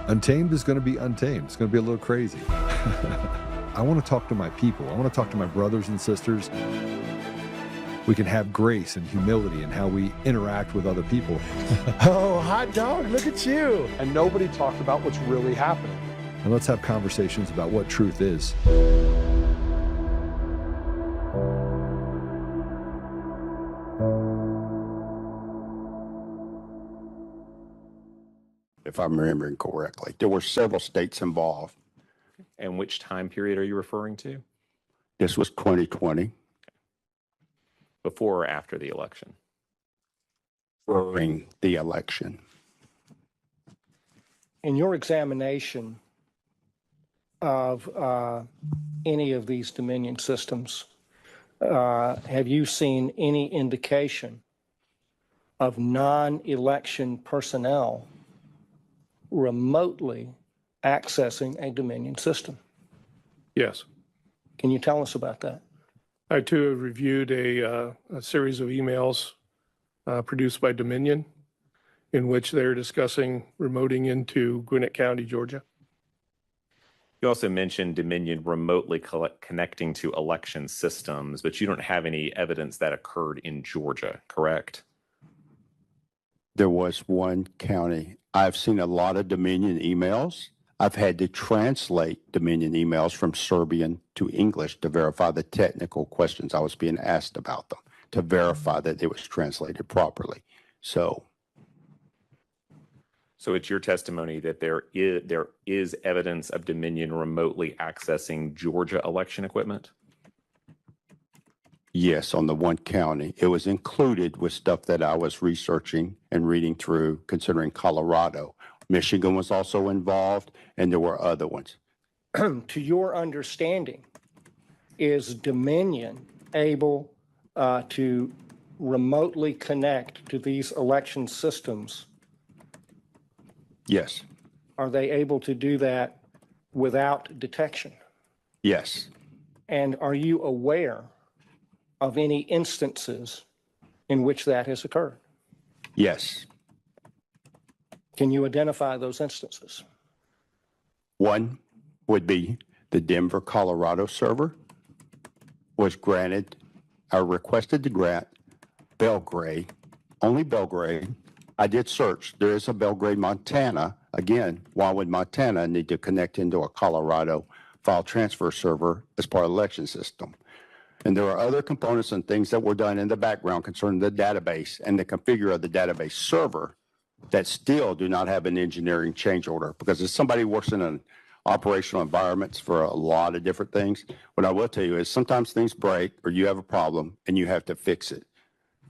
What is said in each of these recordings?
Untamed is going to be untamed. It's going to be a little crazy. I want to talk to my people. I want to talk to my brothers and sisters. We can have grace and humility in how we interact with other people. Oh, hot dog, look at you. And nobody talked about what's really happening. And let's have conversations about what truth is. If I'm remembering correctly, there were several states involved. And which time period are you referring to? This was 2020. Before or after the election? During the election. In your examination of any of these Dominion systems, have you seen any indication of non-election personnel remotely accessing a Dominion system? Yes. Can you tell us about that? I too have reviewed a series of emails produced by Dominion in which they're discussing remoting into Gwinnett County, Georgia. You also mentioned Dominion remotely connecting to election systems, but you don't have any evidence that occurred in Georgia, correct? There was one county. I've seen a lot of Dominion emails. I've had to translate Dominion emails from Serbian to English to verify the technical questions I was being asked about them, to verify that it was translated properly. So it's your testimony that there is evidence of Dominion remotely accessing Georgia election equipment? yes, on the one county. It was included with stuff that I was researching and reading through, considering Colorado. Michigan was also involved, and there were other ones. To your understanding, is Dominion able to remotely connect to these election systems? Yes. Are they able to do that without detection? Yes. And are you aware of any instances in which that has occurred? Yes. Can you identify those instances? One would be the Denver, Colorado server was granted, or requested to grant Belgrade, only Belgrade. I did search. There is a Belgrade, Montana. Again, why would Montana need to connect into a Colorado file transfer server as part of the election system? And there are other components and things that were done in the background concerning the database and the configure of the database server that still do not have an engineering change order, because if somebody works in an operational environments for a lot of different things, what I will tell you is sometimes things break or you have a problem and you have to fix it.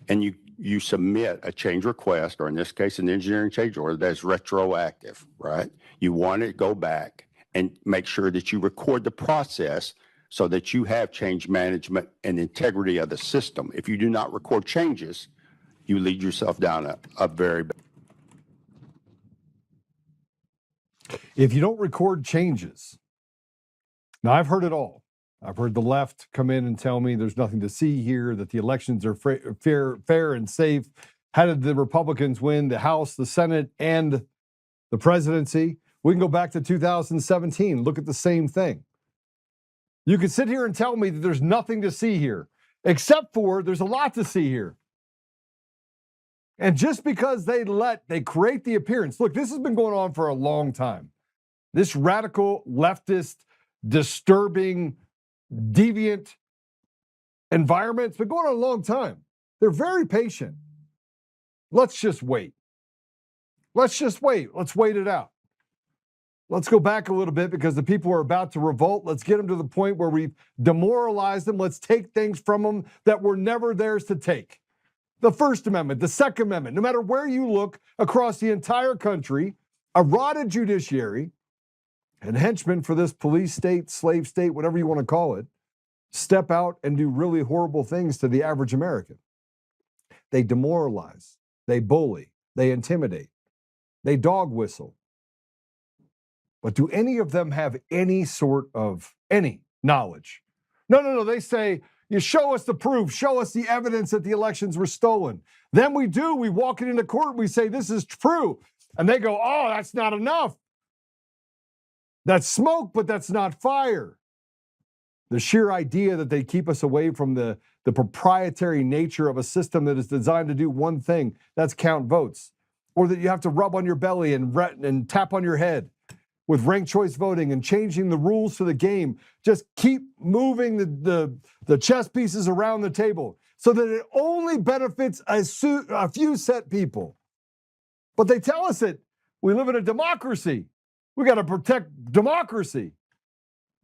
And you submit a change request, or in this case, an engineering change order that is retroactive, right? You want to go back and make sure that you record the process so that you have change management and integrity of the system. If you do not record changes, you lead yourself down a very bad. If you don't record changes, now I've heard it all. I've heard the left come in and tell me there's nothing to see here, that the elections are fair and safe. How did the Republicans win the House, the Senate, and the presidency? We can go back to 2017, look at the same thing. You can sit here and tell me that there's nothing to see here, except for there's a lot to see here. And just because they create the appearance, look, this has been going on for a long time. This radical, leftist, disturbing, deviant environment's been going on a long time. They're very patient. Let's just wait. Let's just wait. Let's wait it out. Let's go back a little bit because the people are about to revolt. Let's get them to the point where we've demoralized them. Let's take things from them that were never theirs to take. The First Amendment, the Second Amendment, no matter where you look across the entire country, a rotted judiciary and henchmen for this police state, slave state, whatever you want to call it, step out and do really horrible things to the average American. They demoralize, they bully, they intimidate, they dog whistle. But do any of them have any sort of knowledge? No. They say, you show us the proof, show us the evidence that the elections were stolen. Then we walk it into court, we say this is true. And they go, oh, that's not enough. That's smoke, but that's not fire. The sheer idea that they keep us away from the proprietary nature of a system that is designed to do one thing, that's count votes. Or that you have to rub on your belly and tap on your head with ranked choice voting and changing the rules to the game. Just keep moving the chess pieces around the table so that it only benefits a few set people. But they tell us that we live in a democracy. We got to protect democracy.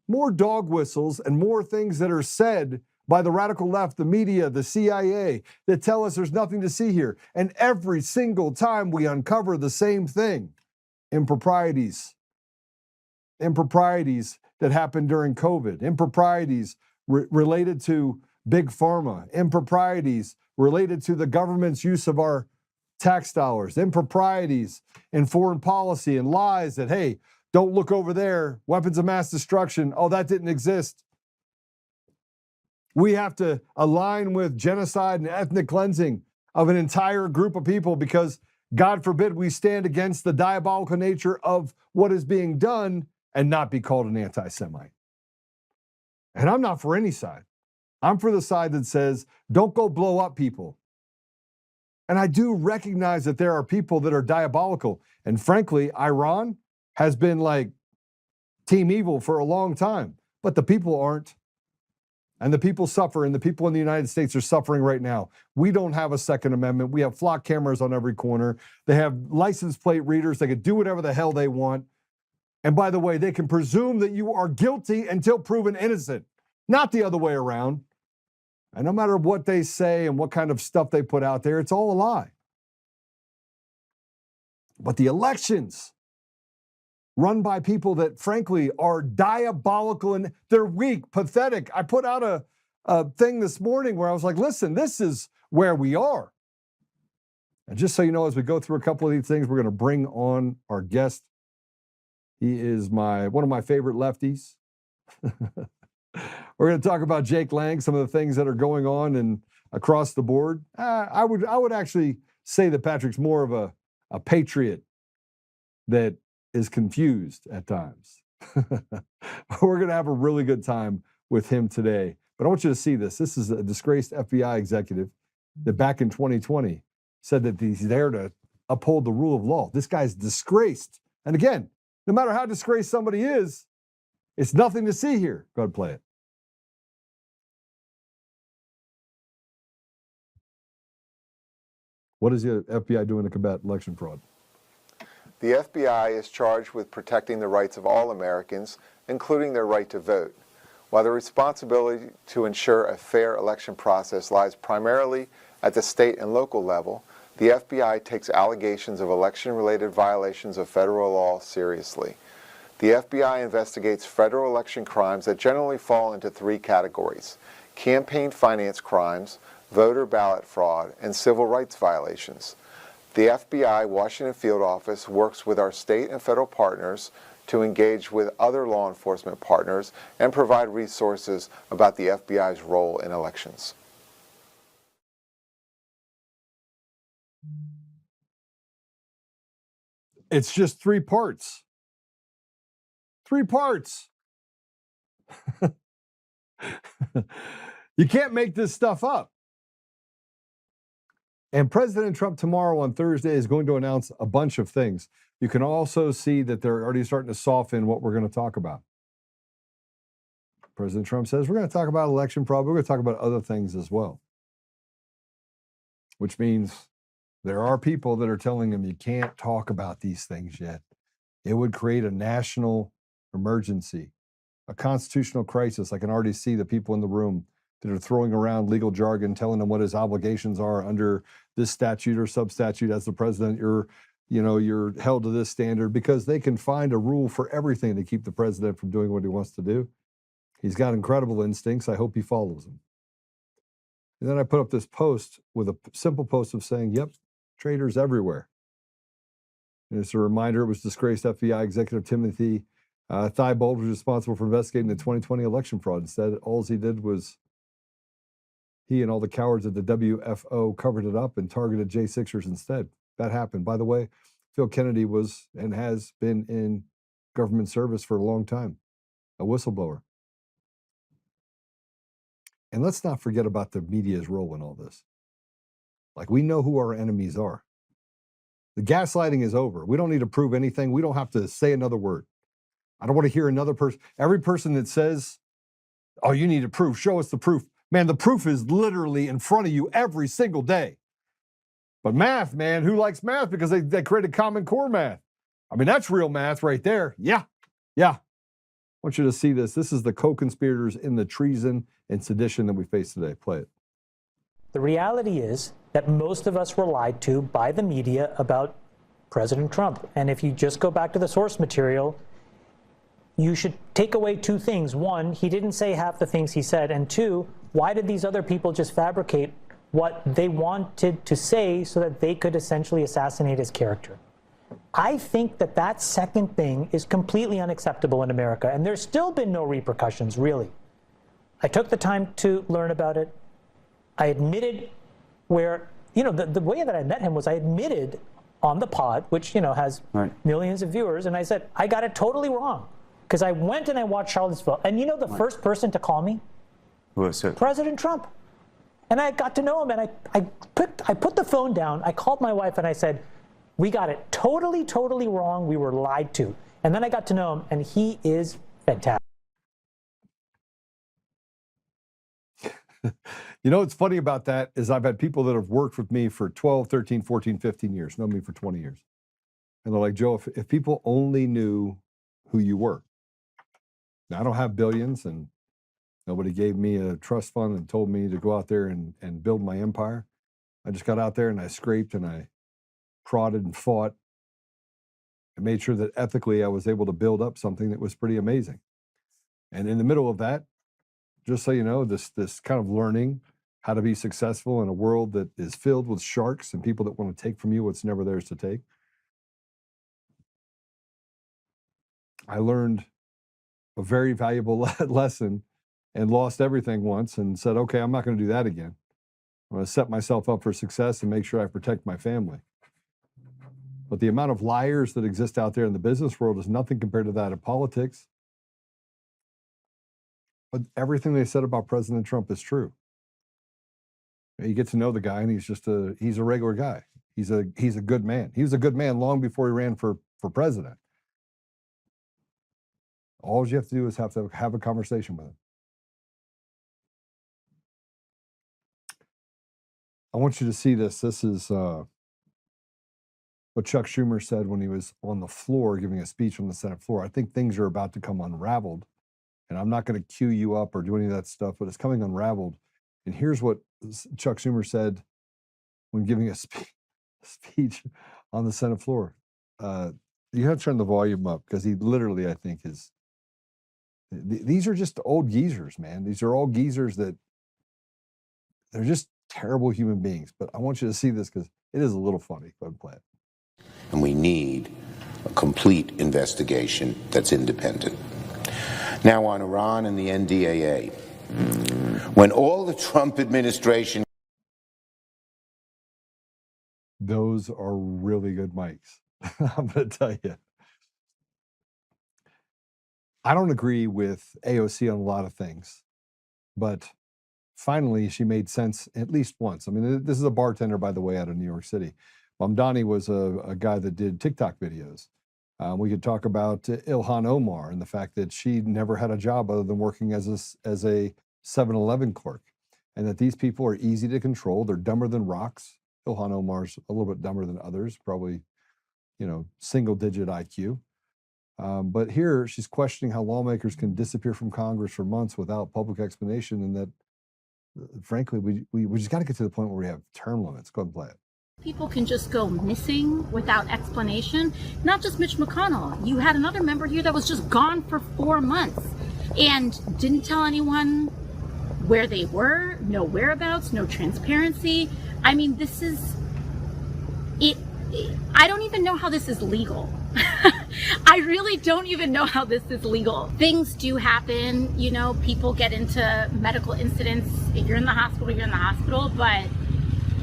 More dog whistles and more things that are said by the radical left, the media, the CIA, that tell us there's nothing to see here. And every single time we uncover the same thing, improprieties that happened during COVID, improprieties related to big pharma, improprieties related to the government's use of our tax dollars, improprieties in foreign policy and lies that, hey, don't look over there, weapons of mass destruction, oh, that didn't exist. We have to align with genocide and ethnic cleansing of an entire group of people because, God forbid, we stand against the diabolical nature of what is being done and not be called an anti-Semite. And I'm not for any side. I'm for the side that says, don't go blow up people. And I do recognize that there are people that are diabolical. And frankly, Iran has been like team evil for a long time, but the people aren't. And the people suffer, and the people in the United States are suffering right now. We don't have a Second Amendment. We have flock cameras on every corner. They have license plate readers. They can do whatever the hell they want. And by the way, they can presume that you are guilty until proven innocent, not the other way around. And no matter what they say and what kind of stuff they put out there, it's all a lie. But the elections run by people that, frankly, are diabolical and they're weak, pathetic. I put out a thing this morning where I was like, listen, this is where we are. And just so you know, as we go through a couple of these things, we're going to bring on our guest. He is one of my favorite lefties. We're going to talk about Jake Lang, some of the things that are going on and across the board. I would actually say that Patrick's more of a patriot that is confused at times. We're going to have a really good time with him today. But I want you to see this. This is a disgraced FBI executive that back in 2020 said that he's there to uphold the rule of law. This guy's disgraced. And again, no matter how disgraced somebody is, it's nothing to see here. Go ahead and play it. What is the FBI doing to combat election fraud? The FBI is charged with protecting the rights of all Americans, including their right to vote. While the responsibility to ensure a fair election process lies primarily at the state and local level, the FBI takes allegations of election-related violations of federal law seriously. The FBI investigates federal election crimes that generally fall into three categories: campaign finance crimes, voter ballot fraud, and civil rights violations. The FBI Washington Field Office works with our state and federal partners to engage with other law enforcement partners and provide resources about the FBI's role in elections. It's just three parts. 3 parts. You can't make this stuff up. And President Trump tomorrow on Thursday is going to announce a bunch of things. You can also see that they're already starting to soften what we're going to talk about. President Trump says we're going to talk about election fraud, but we're going to talk about other things as well. Which means there are people that are telling him you can't talk about these things yet. It would create a national emergency, a constitutional crisis. I can already see the people in the room that are throwing around legal jargon, telling him what his obligations are under this statute or substatute. As the president, you're held to this standard, because they can find a rule for everything to keep the president from doing what he wants to do. He's got incredible instincts. I hope he follows them. And then I put up this post with a simple post of saying, yep, traitors everywhere. And it's a reminder, it was disgraced FBI Executive Timothy Thibault was responsible for investigating the 2020 election fraud. Instead, all he did was he and all the cowards at the WFO covered it up and targeted J6ers instead. That happened. By the way, Phil Kennedy was and has been in government service for a long time, a whistleblower. And let's not forget about the media's role in all this. Like, we know who our enemies are. The gaslighting is over. We don't need to prove anything. We don't have to say another word. I don't want to hear another person. Every person that says, oh, you need to prove, show us the proof. Man, the proof is literally in front of you every single day. But math, man, who likes math? Because they created Common Core math. I mean, that's real math right there. Yeah. I want you to see this. This is the co-conspirators in the treason and sedition that we face today. Play it. The reality is that most of us were lied to by the media about President Trump. And if you just go back to the source material, you should take away two things. One, he didn't say half the things he said. And two, why did these other people just fabricate what they wanted to say so that they could essentially assassinate his character? I think that that second thing is completely unacceptable in America. And there's still been no repercussions, really. I took the time to learn about it. I admitted where, the way that I met him was I admitted on the pod, which, has millions of viewers. And I said, I got it totally wrong. Because I went and I watched Charlottesville. And the first person to call me? Who was it? President Trump. And I got to know him, and I put the phone down. I called my wife and I said, we got it totally, totally wrong. We were lied to. And then I got to know him, and he is fantastic. What's funny about that is I've had people that have worked with me for 12, 13, 14, 15 years, know me for 20 years. And they're like, Joe, if people only knew who you were. Now, I don't have billions, and nobody gave me a trust fund and told me to go out there and build my empire. I just got out there and I scraped and I prodded and fought. I made sure that ethically I was able to build up something that was pretty amazing. And in the middle of that, just so you know, this kind of learning how to be successful in a world that is filled with sharks and people that want to take from you what's never theirs to take. I learned a very valuable lesson and lost everything once and said, okay, I'm not going to do that again. I'm going to set myself up for success and make sure I protect my family. But the amount of liars that exist out there in the business world is nothing compared to that of politics. But everything they said about President Trump is true. You get to know the guy, and he's a regular guy. He's a good man. He was a good man long before he ran for president. All you have to do is have a conversation with him. I want you to see this. This is what Chuck Schumer said when he was on the floor giving a speech on the Senate floor. I think things are about to come unraveled. And I'm not going to cue you up or do any of that stuff, but it's coming unraveled. And here's what Chuck Schumer said when giving a speech on the Senate floor. You have to turn the volume up because he literally, I think, is. These are just old geezers, man. These are all geezers that they're just terrible human beings. But I want you to see this because it is a little funny. Go ahead and play it. And we need a complete investigation that's independent. Now on Iran and the NDAA, when all the Trump administration... Those are really good mics. I'm going to tell you. I don't agree with AOC on a lot of things, but finally she made sense at least once. I mean, this is a bartender, by the way, out of New York City. Mamdani was a guy that did TikTok videos. We could talk about Ilhan Omar and the fact that she never had a job other than working as a 7-Eleven clerk, and that these people are easy to control. They're dumber than rocks. Ilhan Omar's a little bit dumber than others, probably, single-digit IQ. But here she's questioning how lawmakers can disappear from Congress for months without public explanation, and that, frankly, we just got to get to the point where we have term limits. Go ahead and play it. People can just go missing without explanation. Not just Mitch McConnell. You had another member here that was just gone for 4 months and didn't tell anyone where they were, no whereabouts, no transparency. I mean, this is it. I don't even know how this is legal. I really don't even know how this is legal. Things do happen, people get into medical incidents. If you're in the hospital, you're in the hospital, but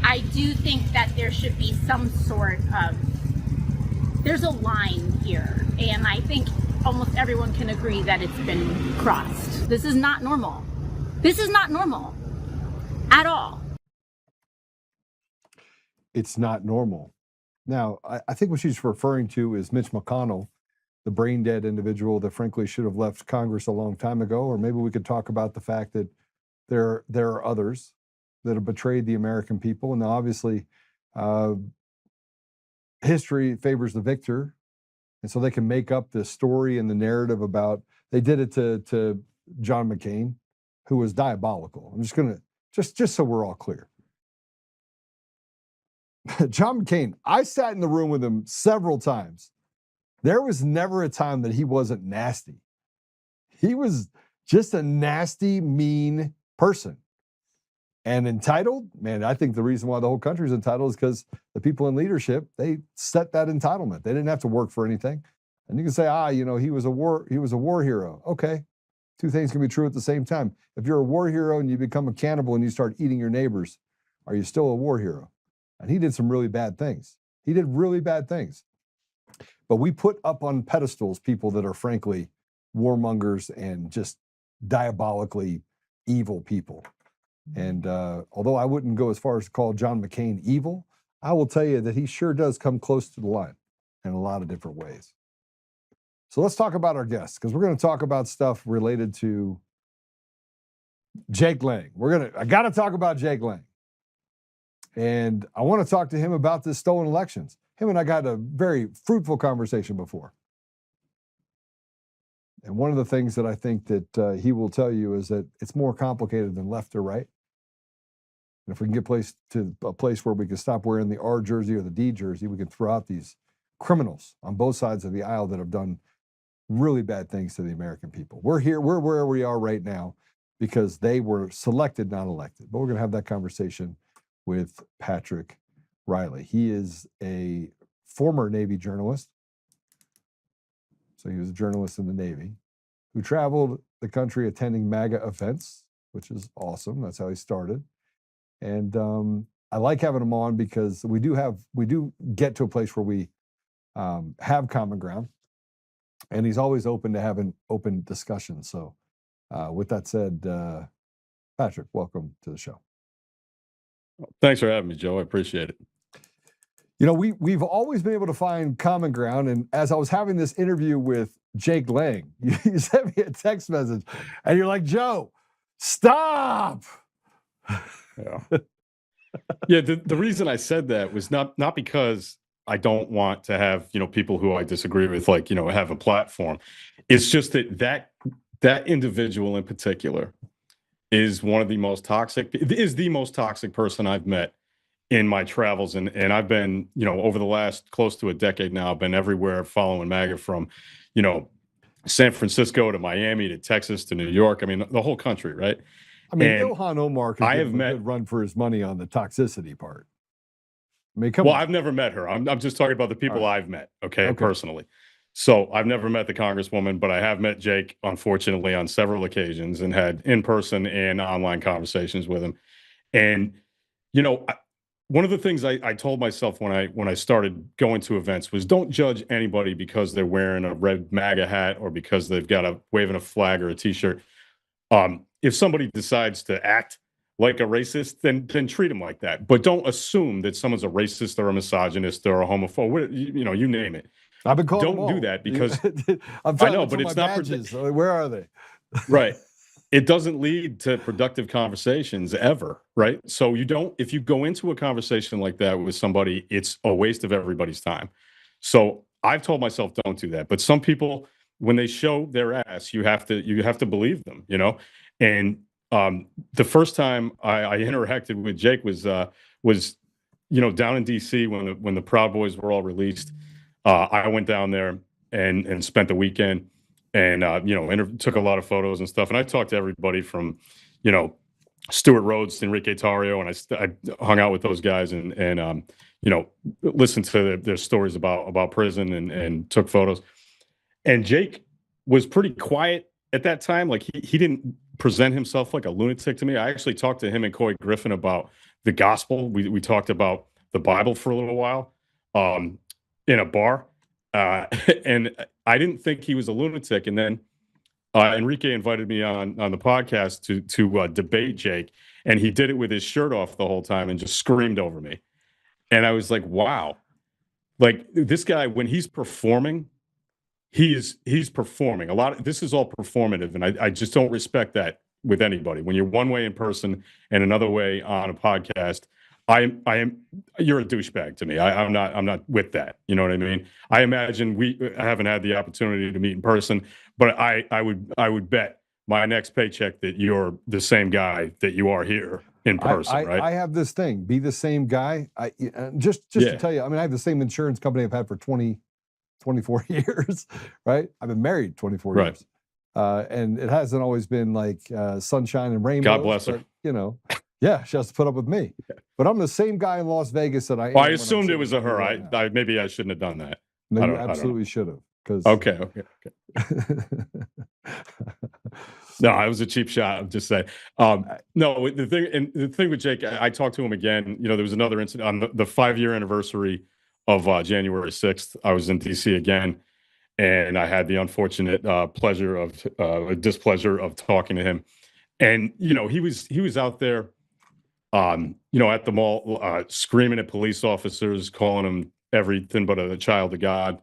I do think that there should be some sort of, there's a line here. And I think almost everyone can agree that it's been crossed. This is not normal. This is not normal at all. It's not normal. Now, I think what she's referring to is Mitch McConnell, the brain dead individual that frankly should have left Congress a long time ago. Or maybe we could talk about the fact that there are others that have betrayed the American people. And obviously, history favors the victor. And so they can make up the story and the narrative about, they did it to John McCain, who was diabolical. I'm just going to, just so we're all clear. John McCain, I sat in the room with him several times. There was never a time that he wasn't nasty. He was just a nasty, mean person. And entitled, man, I think the reason why the whole country is entitled is because the people in leadership, they set that entitlement. They didn't have to work for anything. And you can say, he was a war hero. Okay. Two things can be true at the same time. If you're a war hero and you become a cannibal and you start eating your neighbors, are you still a war hero? And he did some really bad things. He did really bad things. But we put up on pedestals people that are frankly warmongers and just diabolically evil people. And although I wouldn't go as far as to call John McCain evil, I will tell you that he sure does come close to the line in a lot of different ways. So let's talk about our guests, because we're going to talk about stuff related to Jake Lang. I got to talk about Jake Lang. And I want to talk to him about this stolen elections. Him and I got a very fruitful conversation before. And one of the things that I think that he will tell you is that it's more complicated than left or right. And if we can get to a place where we can stop wearing the R jersey or the D jersey, we can throw out these criminals on both sides of the aisle that have done really bad things to the American people. We're where we are right now because they were selected, not elected. But we're going to have that conversation with Patrick Reilly. He is a former Navy journalist. So he was a journalist in the Navy who traveled the country attending MAGA events, which is awesome. That's how he started. And I like having him on because we do get to a place where we have common ground. And he's always open to having open discussions. So with that said, Patrick, welcome to the show. Thanks for having me, Joe. I appreciate it. You know, we've always been able to find common ground. And as I was having this interview with Jake Lang, you sent me a text message and you're like, Joe, stop. Yeah. Yeah. The reason I said that was not because I don't want to have, people who I disagree with, have a platform. It's just that individual in particular is one of the most toxic, is the most toxic person I've met in my travels. And I've been, over the last close to a decade now, I've been everywhere following MAGA from, San Francisco to Miami to Texas to New York. I mean, the whole country, right? I mean, Ilhan Omar could give him a good run for his money on the toxicity part. I mean, Well, I've never met her. I'm just talking about the people I've met, okay, personally. So I've never met the Congresswoman, but I have met Jake, unfortunately, on several occasions and had in-person and online conversations with him. And, one of the things I told myself when I started going to events was don't judge anybody because they're wearing a red MAGA hat or because they've got waving a flag or a T-shirt. If somebody decides to act like a racist, then treat them like that. But don't assume that someone's a racist or a misogynist or a homophobe. You name it. I've been called Don't do that because I know, but it's not badges. Where are they? Right. It doesn't lead to productive conversations ever, right? So if you go into a conversation like that with somebody, it's a waste of everybody's time. So I've told myself don't do that. But some people, when they show their ass, you have to believe them, And the first time I interacted with Jake was down in DC when the Proud Boys were all released. I went down there and spent the weekend and took a lot of photos and stuff. And I talked to everybody from Stuart Rhodes to Enrique Tarrio, and I hung out with those guys and listened to their stories about prison and took photos. And Jake was pretty quiet at that time. Like he didn't present himself like a lunatic to me. I actually talked to him and Coy Griffin about the gospel. We talked about the Bible for a little while in a bar. and I didn't think he was a lunatic. And then Enrique invited me on the podcast to debate Jake, and he did it with his shirt off the whole time and just screamed over me. And I was like, wow, like this guy, when he's performing, he's performing a lot. This is all performative, and I just don't respect that with anybody. When you're one way in person and another way on a podcast, you're a douchebag to me. I'm not with that. You know what I mean? I imagine I haven't had the opportunity to meet in person, but I would bet my next paycheck that you're the same guy that you are here in person, right? I have this thing, be the same guy. Just to tell you, I mean, I have the same insurance company I've had for 24 years, right? I've been married 24 years. And it hasn't always been like sunshine and rainbows. God bless her. But, you know, yeah, she has to put up with me. But I'm the same guy in Las Vegas that I am. Well, I assumed it was a her. Maybe I shouldn't have done that. No, you absolutely should have. Okay. No, I was a cheap shot. I'm just saying. No, the thing with Jake, I talked to him again. You know, there was another incident on the 5-year anniversary of January 6th. I was in DC again, and I had the unfortunate displeasure of talking to him. And you know, he was out there, you know, at the mall, screaming at police officers, calling them everything but a child of God.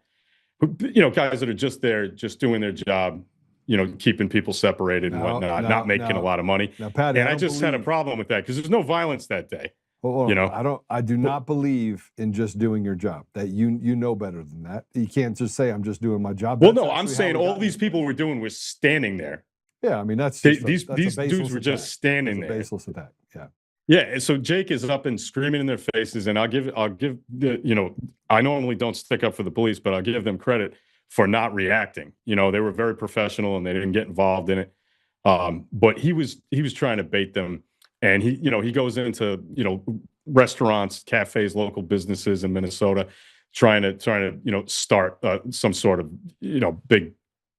You know, guys that are just there, just doing their job, you know, keeping people separated and whatnot, not making a lot of money. Now, Paddy, and I just had a problem with that because there's no violence that day. You know, I do not believe in just doing your job. That you know better than that. You can't just say I'm just doing my job. Well, no, I'm saying all these people were doing was standing there. Yeah, I mean that's these dudes were just standing there. Baseless attack. Yeah. Yeah, and so Jake is up and screaming in their faces, and I'll give the, you know, I normally don't stick up for the police, but I'll give them credit for not reacting. You know, they were very professional and they didn't get involved in it. But he was trying to bait them, and he goes into, you know, restaurants, cafes, local businesses in Minnesota, trying to you know, start some sort of, you know, big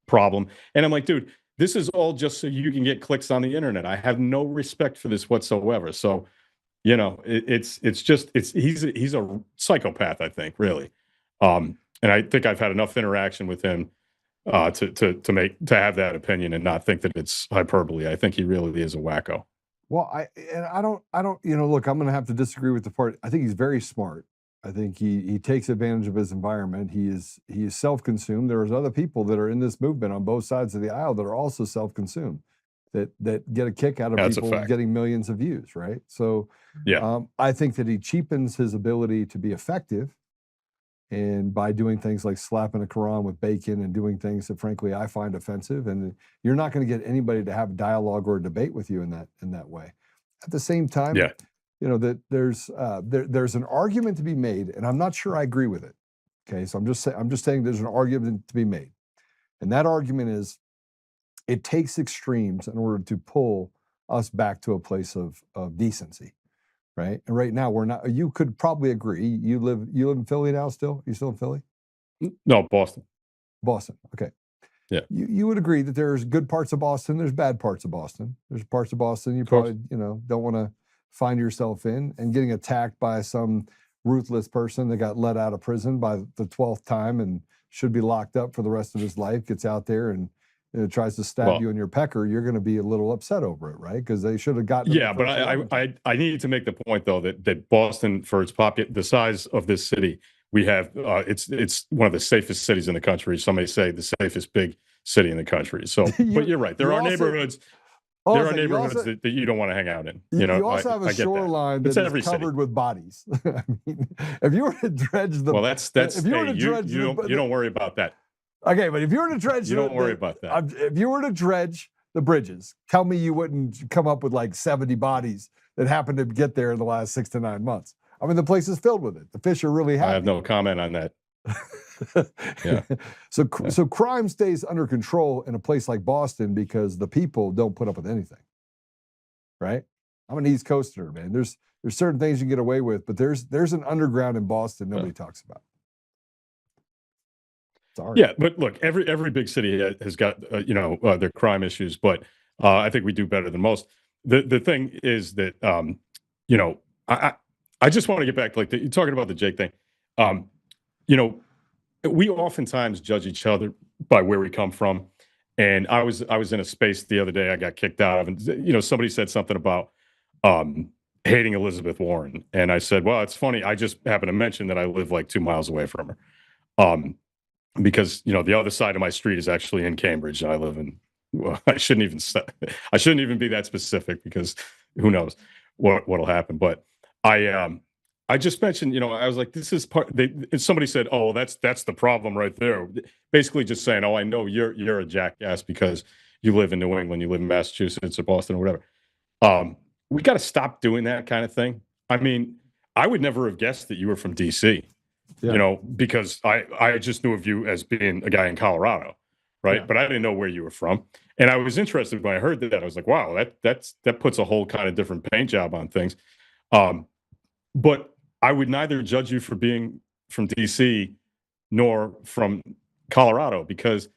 problem. And I'm like, dude, this is all just so you can get clicks on the internet. I have no respect for this whatsoever. So, you know, he's a psychopath, I think, really. And I think I've had enough interaction with him to have that opinion and not think that it's hyperbole. I think he really is a wacko. Well, I don't, you know, look, I'm going to have to disagree with the part. I think he's very smart. I think he takes advantage of his environment. He is self-consumed. There's other people that are in this movement on both sides of the aisle that are also self-consumed, that get a kick out of people getting millions of views, right? So yeah, I think that he cheapens his ability to be effective, and by doing things like slapping a Quran with bacon and doing things that frankly I find offensive, and you're not going to get anybody to have a dialogue or a debate with you in that way. At the same time, yeah, you know, that there's an argument to be made, and I'm not sure I agree with it. Okay, so I'm just saying there's an argument to be made, and that argument is it takes extremes in order to pull us back to a place of decency, right? And right now we're not. You could probably agree. You live in Philly now. Still, you still in Philly? No, Boston. Boston. Okay. Yeah. You would agree that there's good parts of Boston. There's bad parts of Boston. There's parts of Boston you probably don't want to find yourself in, and getting attacked by some ruthless person that got let out of prison by the 12th time and should be locked up for the rest of his life, gets out there and tries to stab you in your pecker, you're going to be a little upset over it, right? Because they should have gotten. Yeah, but I needed to make the point though that Boston, for its the size of this city, we have it's one of the safest cities in the country. Some may say the safest big city in the country. So, but you're right. There are neighborhoods. There are neighborhoods that you don't want to hang out in. You know, you also have a shoreline that is covered with bodies. I mean, if you were to dredge the, if you were to dredge you don't worry about that. Okay, but if you were to dredge, you don't worry about that. If you were to dredge the bridges, tell me you wouldn't come up with like 70 bodies that happened to get there in the last 6 to 9 months. I mean, the place is filled with it. The fish are really happy. I have no comment on that. Yeah. So crime stays under control in a place like Boston because the people don't put up with anything, right? I'm an East Coaster, man. There's certain things you can get away with, but there's an underground in Boston nobody talks about. Sorry. Yeah, but look, every big city has got their crime issues, but I think we do better than most. The thing is that I just want to get back, like you're talking about the Jake thing. we oftentimes judge each other by where we come from. And I was in a space the other day I got kicked out of, and somebody said something about hating Elizabeth Warren, and I said, well, it's funny. I just happened to mention that I live like 2 miles away from her, because the other side of my street is actually in Cambridge, and I live in. Well, I shouldn't even be that specific, because who knows what'll happen. But I just mentioned, I was like, this is part. Somebody said, oh, that's the problem right there. Basically, just saying, oh, I know you're a jackass because you live in New England, you live in Massachusetts or Boston or whatever. We got to stop doing that kind of thing. I mean, I would never have guessed that you were from DC, because I just knew of you as being a guy in Colorado, right? Yeah. But I didn't know where you were from. And I was interested when I heard that. I was like, wow, that puts a whole kind of different paint job on things. But I would neither judge you for being from DC nor from Colorado, because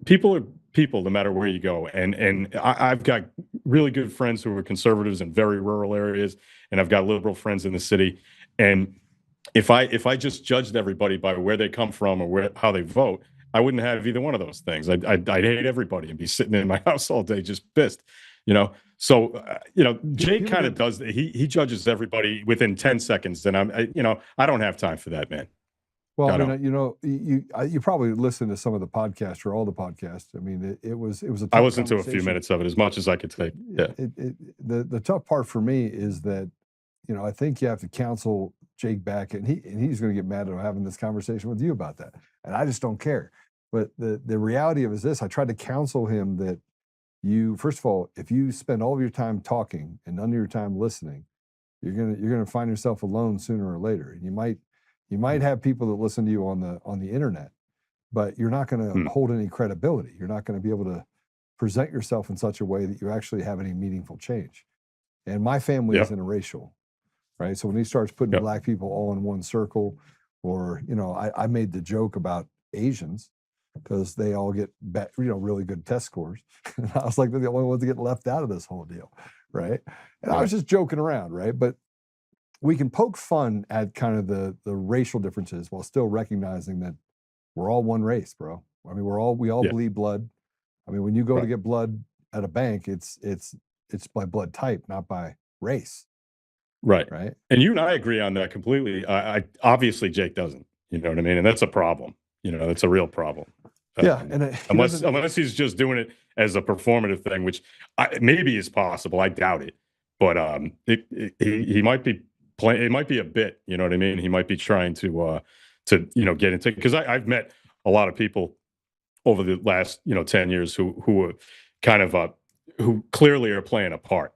people are people no matter where you go. And I've got really good friends who are conservatives in very rural areas, and I've got liberal friends in the city. And if I just judged everybody by where they come from or how they vote, I wouldn't have either one of those things. I'd hate everybody and be sitting in my house all day just pissed, So, Jake kind of does. He judges everybody within 10 seconds, and I don't have time for that, man. Well, you probably listen to some of the podcasts or all the podcasts. I mean, it was a tough I listened to a few minutes of it, as much as I could take. Yeah. The tough part for me is that, I think you have to counsel Jake back, and he's going to get mad at having this conversation with you about that, and I just don't care. But the reality of it is this: I tried to counsel him that first of all, if you spend all of your time talking and none of your time listening, you're gonna find yourself alone sooner or later. And you might have people that listen to you on the internet, but you're not going to hold any credibility. You're not going to be able to present yourself in such a way that you actually have any meaningful change. And my family is interracial, right? So when he starts putting black people all in one circle, or I made the joke about Asians, because they all get really good test scores. And I was like, they're the only ones that get left out of this whole deal, right? And I was just joking around, right? But we can poke fun at kind of the racial differences while still recognizing that we're all one race, bro. I mean, we all bleed blood. I mean, when you go to get blood at a bank, it's by blood type, not by race. Right. Right. And you and I agree on that completely. I obviously Jake doesn't, you know what I mean? And that's a problem. It's a real problem. Yeah, and unless he's just doing it as a performative thing, which maybe is possible. I doubt it, but he might be playing. It might be a bit. You know what I mean? He might be trying to get into, because I've met a lot of people over the last 10 years who are kind of who clearly are playing a part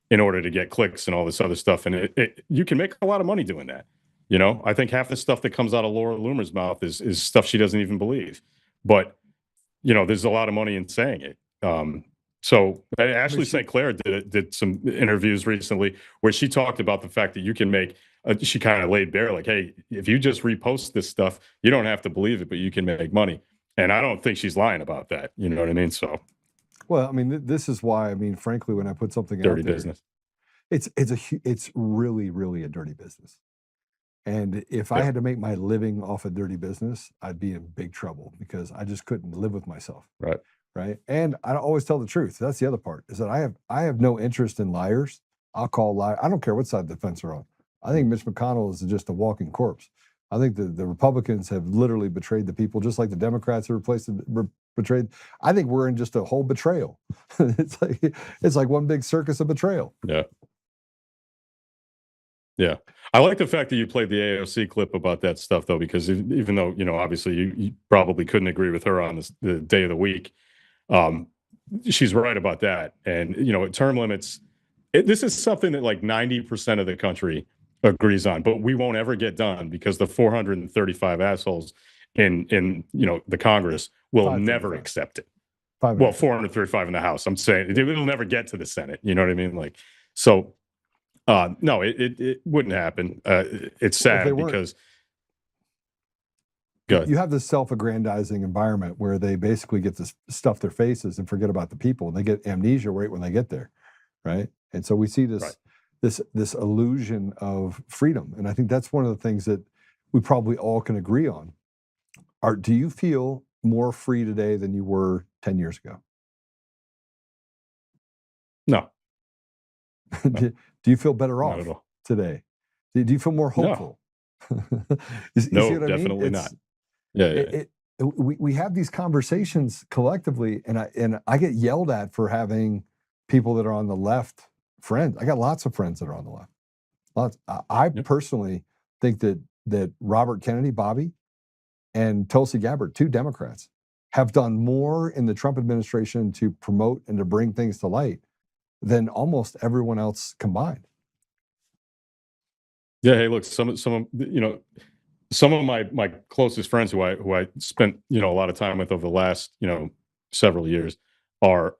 in order to get clicks and all this other stuff, and you can make a lot of money doing that. I think half the stuff that comes out of Laura Loomer's mouth is stuff she doesn't even believe. But, there's a lot of money in saying it. So Ashley St. Clair did some interviews recently where she talked about the fact that you can make, she kind of laid bare, like, hey, if you just repost this stuff, you don't have to believe it, but you can make money. And I don't think she's lying about that. You know what I mean? So. Well, I mean, this is why, frankly, when I put something dirty out there, business. It's really, really a dirty business. And if I had to make my living off a dirty business, I'd be in big trouble, because I just couldn't live with myself. Right. Right. And I always tell the truth. That's the other part, is that I have no interest in liars. I'll call liar. I don't care what side of the fence they're on. I think Mitch McConnell is just a walking corpse. I think the Republicans have literally betrayed the people, just like the Democrats have betrayed. I think we're in just a whole betrayal. It's like one big circus of betrayal. Yeah. Yeah. I like the fact that you played the AOC clip about that stuff, though, because even though, obviously you probably couldn't agree with her on the day of the week, she's right about that. And, term limits, this is something that like 90% of the country agrees on, but we won't ever get done because the 435 assholes in the Congress will never accept it. Well, 435 in the House. I'm saying it'll never get to the Senate. You know what I mean? Like, so. No, it wouldn't happen. It's sad because you have this self-aggrandizing environment where they basically get to stuff their faces and forget about the people, and they get amnesia right when they get there, right? And so we see this illusion of freedom, and I think that's one of the things that we probably all can agree on. do you feel more free today than you were 10 years ago? No. do you feel better Not off at all. today? Do you feel more hopeful? You No, see what I mean? definitely not. Yeah. We have these conversations collectively, and I get yelled at for having people that are on the left friends. I got lots of friends that are on the left. Lots. I personally think that Robert Kennedy, Bobby, and Tulsi Gabbard, 2 Democrats, have done more in the Trump administration to promote and to bring things to light than almost everyone else combined. Yeah. Hey, look, some of my closest friends who I spent, a lot of time with over the last, several years are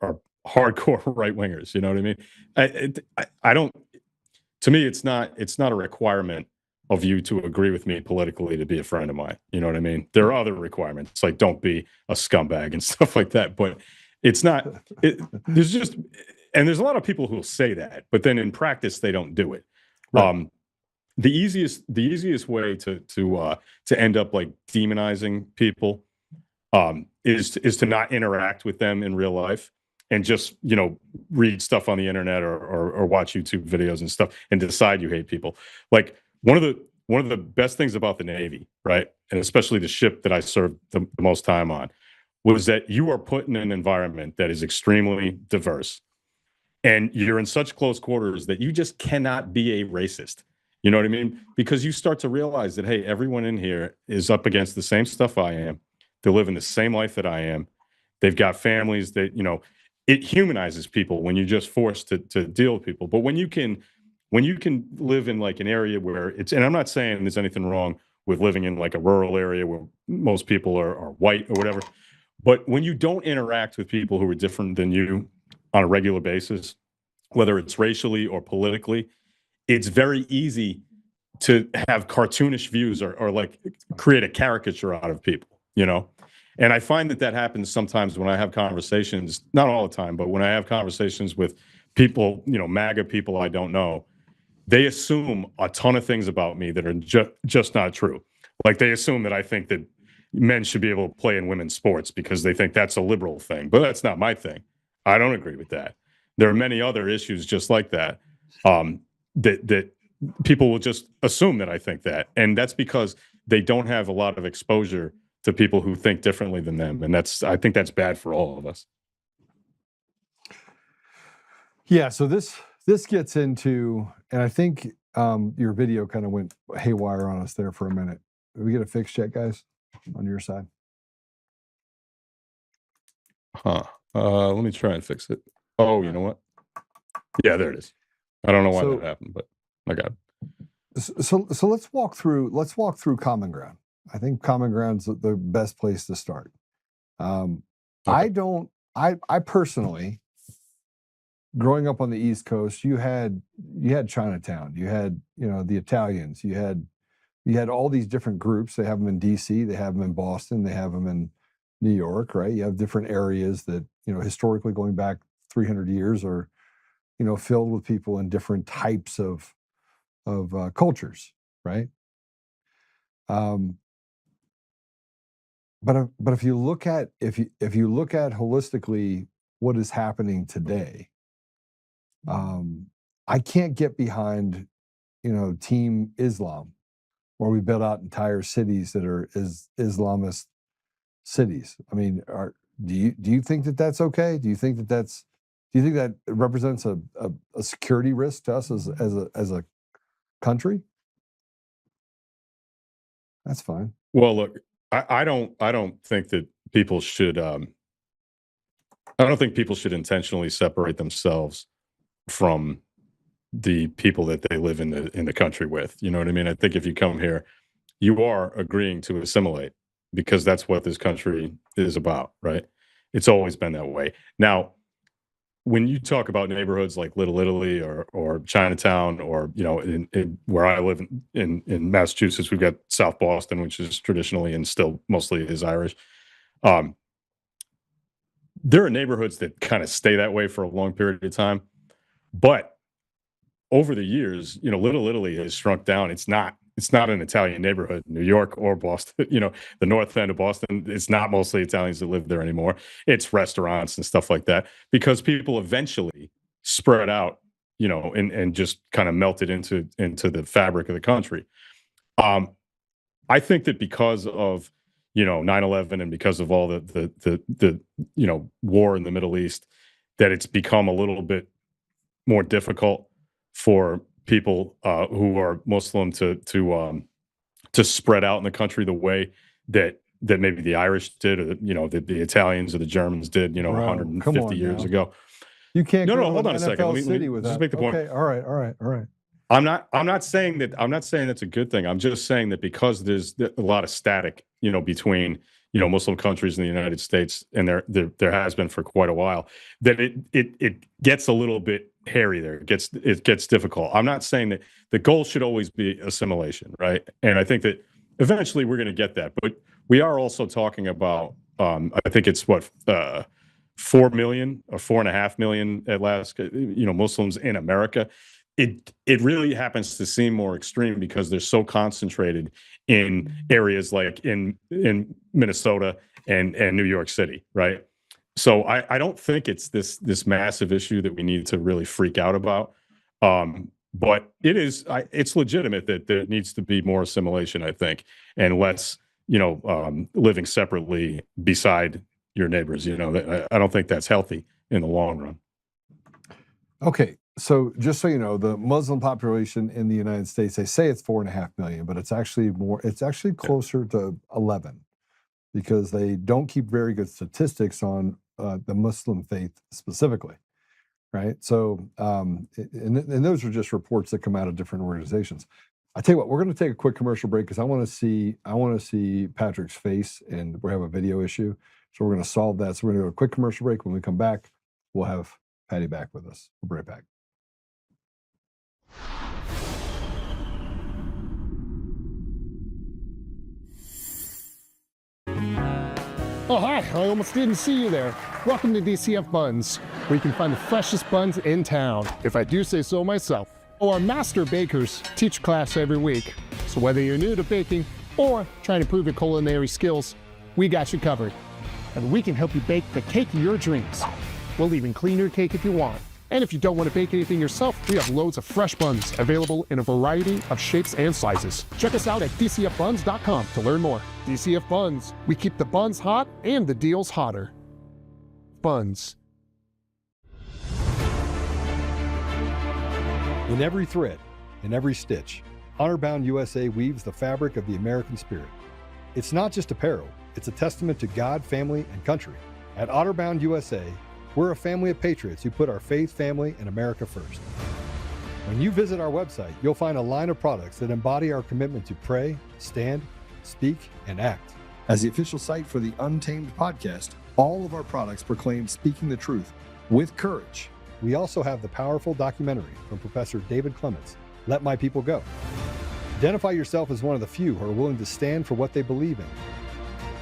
hardcore right wingers. You know what I mean? I don't, to me, it's not a requirement of you to agree with me politically to be a friend of mine. You know what I mean? There are other requirements, like don't be a scumbag and stuff like that. But it's not, there's a lot of people who will say that, but then in practice, they don't do it. Right. The easiest way to end up like demonizing people is to not interact with them in real life and just read stuff on the internet or watch YouTube videos and stuff and decide you hate people. Like one of the best things about the Navy, right, and especially the ship that I served the most time on, was that you are put in an environment that is extremely diverse, and you're in such close quarters that you just cannot be a racist. You know what I mean? Because you start to realize that, hey, everyone in here is up against the same stuff I am. They're living the same life that I am. They've got families that, it humanizes people when you're just forced to deal with people. But when you can live in like an area where and I'm not saying there's anything wrong with living in like a rural area where most people are white or whatever, but when you don't interact with people who are different than you on a regular basis, whether it's racially or politically, it's very easy to have cartoonish views or like create a caricature out of people, And I find that happens sometimes when I have conversations, not all the time, but when I have conversations with people, MAGA people I don't know, they assume a ton of things about me that are just not true. Like they assume that I think that men should be able to play in women's sports because they think that's a liberal thing, but that's not my thing. I don't agree with that. There are many other issues just like that. That people will just assume that I think that. And that's because they don't have a lot of exposure to people who think differently than them. And I think that's bad for all of us. Yeah. So this gets into, and I think your video kind of went haywire on us there for a minute. Did we get a fix check, guys, on your side? Let me try and fix it. Oh, you know what? Yeah, there it is. I don't know why that happened, but I got it. So let's walk through common ground. I think common ground's the best place to start. Okay. I personally, growing up on the East Coast, you had Chinatown, you had the Italians, you had all these different groups. They have them in DC, they have them in Boston, they have them in New York, right? You have different areas that historically going back 300 years are filled with people in different types of cultures, right? But if you look at holistically what is happening today, I can't get behind Team Islam, where we build out entire cities that are Islamist cities. I mean, do you think that that's okay? Do you think that represents a security risk to us as a country? That's fine. Well, look, I don't think that people should. I don't think people should intentionally separate themselves from the people that they live in the country with. You know what I mean? I think if you come here, you are agreeing to assimilate because that's what this country is about, right? It's always been that way. Now, when you talk about neighborhoods like Little Italy or Chinatown, or in where I live in Massachusetts, we've got South Boston, which is traditionally and still mostly is Irish. There are neighborhoods that kind of stay that way for a long period of time, but over the years, Little Italy has shrunk down. It's not it's not an Italian neighborhood in New York or Boston. The north end of Boston, it's not mostly Italians that live there anymore. It's restaurants and stuff like that, because people eventually spread out, and just kind of melted into the fabric of the country. I think that because of 9/11 and because of all the war in the Middle East, that it's become a little bit more difficult for people who are Muslim to spread out in the country the way that maybe the Irish did, or the Italians or the Germans did, 150 years ago. You can't. No, go hold on a second. Let me with just that. make the point. Okay, all right. I'm not saying that's a good thing. I'm just saying that because there's a lot of static, between Muslim countries in the United States, and there has been for quite a while, that it gets a little bit hairy there. It gets difficult. I'm not saying that the goal should always be assimilation, right? And I think that eventually we're going to get that, but we are also talking about I think it's 4 million or 4.5 million at last, Muslims in America. It really happens to seem more extreme because they're so concentrated in areas like in Minnesota and New York City, right? So I don't think it's this massive issue that we need to really freak out about. But it's legitimate that there needs to be more assimilation, I think, and less, living separately beside your neighbors. I don't think that's healthy in the long run. Okay. So just so you know, the Muslim population in the United States, they say it's 4.5 million, but it's actually more. It's actually closer to 11, because they don't keep very good statistics on the Muslim faith specifically, right? So, and those are just reports that come out of different organizations. I tell you what, we're going to take a quick commercial break because I want to see Patrick's face, and we have a video issue, so we're going to solve that. So we're going to go to a quick commercial break. When we come back, we'll have Paddy back with us. We'll be right back. Oh, hi. I almost didn't see you there. Welcome to DCF Buns, where you can find the freshest buns in town, if I do say so myself. Our master bakers teach class every week. So whether you're new to baking or trying to improve your culinary skills, we got you covered. And we can help you bake the cake of your dreams. We'll even clean your cake if you want. And if you don't want to bake anything yourself, we have loads of fresh buns available in a variety of shapes and sizes. Check us out at dcfbuns.com to learn more. DCF Buns, we keep the buns hot and the deals hotter. Buns. In every thread, in every stitch, Honor-Bound USA weaves the fabric of the American spirit. It's not just apparel, it's a testament to God, family, and country. At Honor-Bound USA, we're a family of patriots who put our faith, family, and America first. When you visit our website, you'll find a line of products that embody our commitment to pray, stand, speak, and act. As the official site for the Untamed podcast, all of our products proclaim speaking the truth with courage. We also have the powerful documentary from Professor David Clements, Let My People Go. Identify yourself as one of the few who are willing to stand for what they believe in.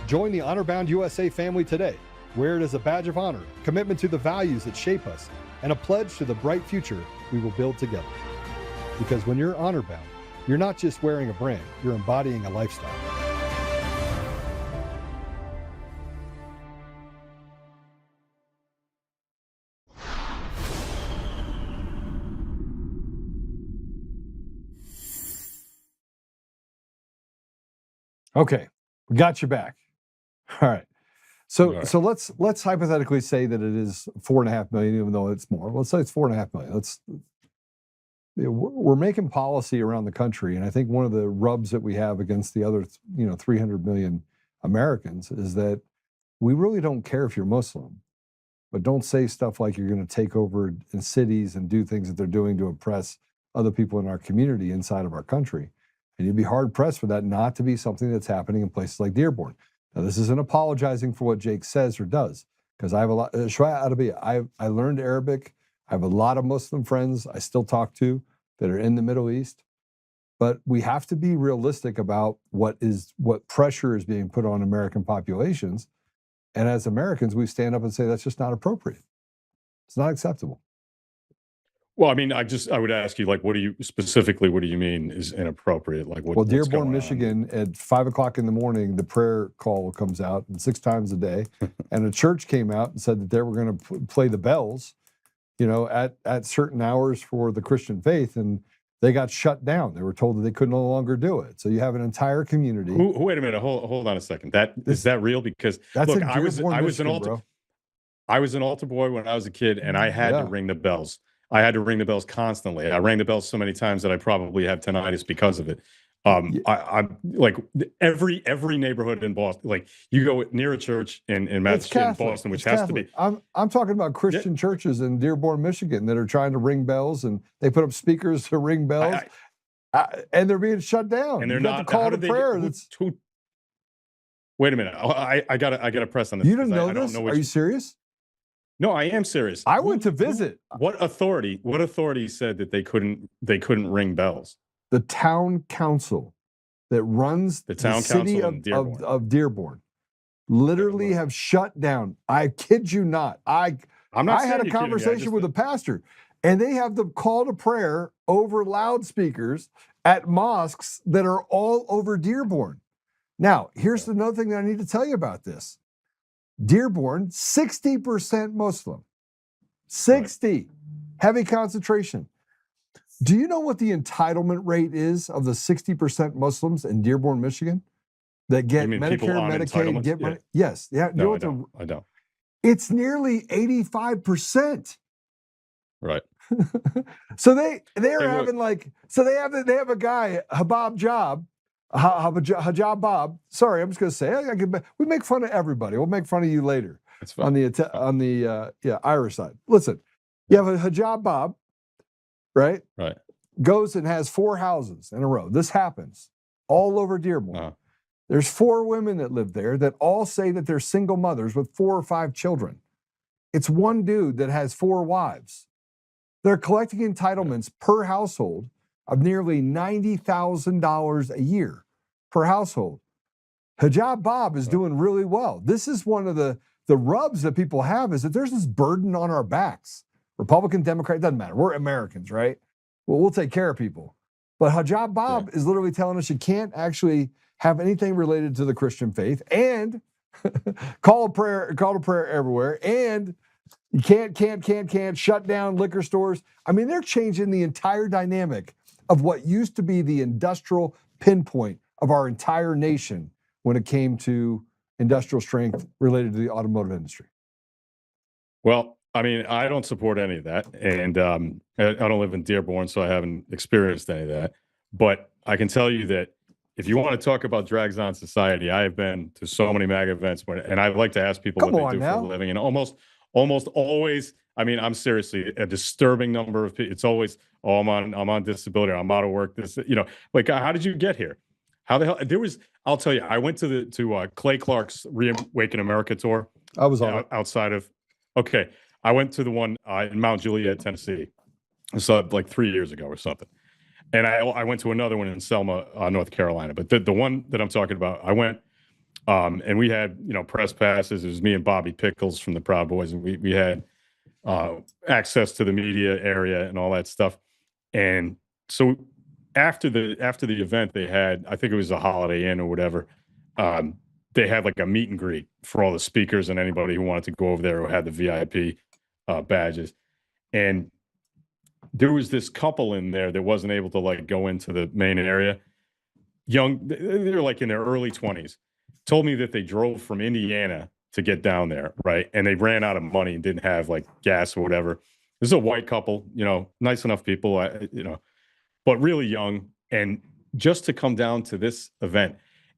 Join the Honor-Bound USA family today. Wear it as a badge of honor, commitment to the values that shape us, and a pledge to the bright future we will build together. Because when you're honor-bound, you're not just wearing a brand, you're embodying a lifestyle. Okay, we got you back. All right. So let's hypothetically say that it is 4.5 million, even though it's more. Let's say it's 4.5 million. We're making policy around the country, and I think one of the rubs that we have against the other, 300 million Americans is that we really don't care if you're Muslim, but don't say stuff like you're going to take over in cities and do things that they're doing to oppress other people in our community inside of our country. And you'd be hard pressed for that not to be something that's happening in places like Dearborn. Now, this isn't apologizing for what Jake says or does, because I have a lot. I learned Arabic. I have a lot of Muslim friends I still talk to that are in the Middle East. But we have to be realistic about what pressure is being put on American populations. And as Americans, we stand up and say that's just not appropriate. It's not acceptable. Well, I mean, I would ask you, like, what do you mean is inappropriate? Like, Well, what's Dearborn, going on? Michigan, at 5 o'clock in the morning, the prayer call comes out, and 6 times a day, and a church came out and said that they were going to play the bells, at certain hours for the Christian faith, and they got shut down. They were told that they could no longer do it. So you have an entire community. Wait a minute, hold on a second. Is that real? Because That's look, in I was Dearborn, an altar boy when I was a kid, and I had to ring the bells. I had to ring the bells constantly. I rang the bells so many times that I probably have tinnitus because of it. I'm like every neighborhood in Boston. Like you go near a church in Massachusetts, Boston, which has to be. I'm talking about Christian churches in Dearborn, Michigan, that are trying to ring bells, and they put up speakers to ring bells, and they're being shut down. And they're not not the call to prayer. Wait a minute. I gotta press on this. You didn't know this? Are you serious? No, I am serious. I went to visit. What authority said that they couldn't ring bells? The town council that runs the city of Dearborn literally have shut down. I kid you not. I had a conversation with a pastor, and they have the call to prayer over loudspeakers at mosques that are all over Dearborn. Now, here's another thing that I need to tell you about this. Dearborn, 60% Muslim. 60. Heavy concentration. Do you know what the entitlement rate is of the 60% Muslims in Dearborn, Michigan that get Medicare, Medicaid, get money? Yes. Yeah. No, I don't. It's nearly 85%. Right. So they are having they have a guy, Hijab Bob. Sorry, I'm just going to say we make fun of everybody. We'll make fun of you later on the Irish side. Listen, you have a Hijab Bob, right? Right. Goes and has 4 houses in a row. This happens all over Dearborn. Uh-huh. There's 4 women that live there that all say that they're single mothers with 4 or 5 children. It's one dude that has 4 wives. They're collecting entitlements per household of nearly $90,000 a year per household. Hijab Bob is doing really well. This is one of the rubs that people have, is that there's this burden on our backs. Republican, Democrat, doesn't matter. We're Americans, right? Well, we'll take care of people. But Hijab Bob is literally telling us you can't actually have anything related to the Christian faith, and call to prayer everywhere, and you can't shut down liquor stores. I mean, they're changing the entire dynamic of what used to be the industrial pinpoint of our entire nation when it came to industrial strength related to the automotive industry. Well, I mean, I don't support any of that, and I don't live in Dearborn, so I haven't experienced any of that. But I can tell you that if you want to talk about drags on society, I have been to so many MAGA events, and I like to ask people what they do for a living, and almost always, I mean, I'm seriously a disturbing number of people. It's always, I'm on disability, I'm out of work. Like, how did you get here? How the hell? I'll tell you, I went to Clay Clark's Reawaken America tour. I was on outside of. Okay, I went to the one in Mount Juliet, Tennessee. So like 3 years ago or something. And I went to another one in Selma, North Carolina. But the one that I'm talking about, I went, and we had, press passes. It was me and Bobby Pickles from the Proud Boys, and we had access to the media area and all that stuff. And so after the event, they had, I think it was a Holiday Inn or whatever, they had like a meet and greet for all the speakers and anybody who wanted to go over there who had the VIP badges. And there was this couple in there that wasn't able to like go into the main area. They're like in their early 20s. Told me that they drove from Indiana to get down there, right? And they ran out of money and didn't have like gas or whatever. This is a white couple, nice enough people, but really young. And just to come down to this event,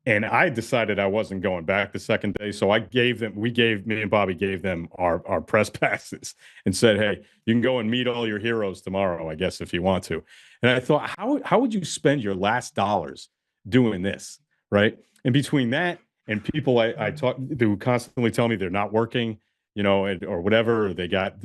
and I decided I wasn't going back the second day. So me and Bobby gave them our press passes and said, hey, you can go and meet all your heroes tomorrow, I guess, if you want to. And I thought, how would you spend your last dollars doing this, right? And between that and people I talk who constantly tell me they're not working, or whatever, or they got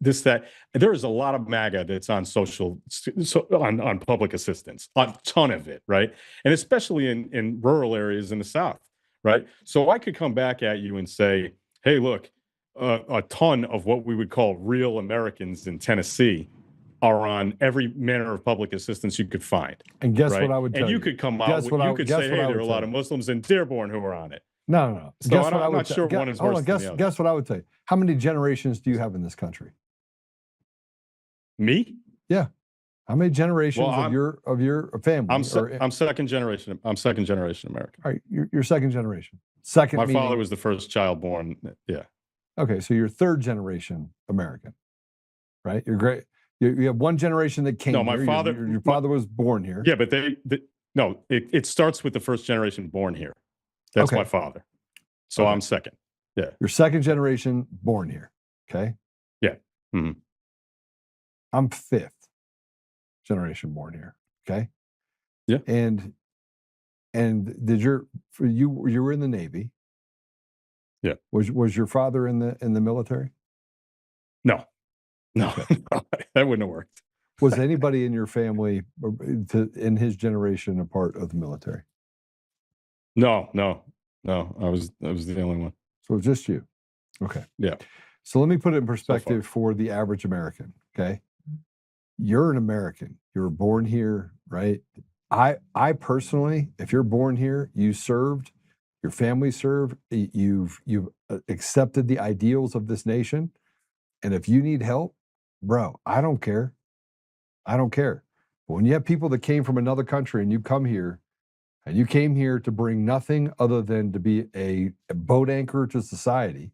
this, that. There is a lot of MAGA that's on on public assistance, a ton of it, right? And especially in rural areas in the South, right? So I could come back at you and say, hey, look, a ton of what we would call real Americans in Tennessee are on every manner of public assistance you could find. And guess right? what I would tell and you? you could come out, Guess what I you would- could guess say, what hey, I there are would a lot tell of you. Muslims in Dearborn who are on it. No. So Guess I what I I'm would not tell- sure gu- one is hold worse on, than guess, the other. guess what I would tell you. How many generations do you have in this country? Me? Yeah. How many generations Well, of your family? I'm second generation. I'm second generation American. All right, you're second generation. Second. My meaning, father was the first child born. Yeah. Okay, so you're third generation American, right? You're great. You have one generation that came. No, my here. father. Your father was born here. Yeah, but no. It starts with the first generation born here. That's Okay. my father. So Okay. I'm second. Yeah. You're second generation born here. Okay. Yeah. Mhm. I'm fifth generation born here. Okay. Yeah. And you were in the Navy. Yeah. Was your father in the military? No, that wouldn't have worked. Was anybody in your family in his generation a part of the military? No. I was the only one. So just you. Okay. Yeah. So let me put it in perspective for the average American. Okay. You're an American. You were born here, right? I personally, if you're born here, you served, your family served, you've accepted the ideals of this nation. And if you need help, bro, I don't care. I don't care. But when you have people that came from another country and you come here and you came here to bring nothing other than to be a boat anchor to society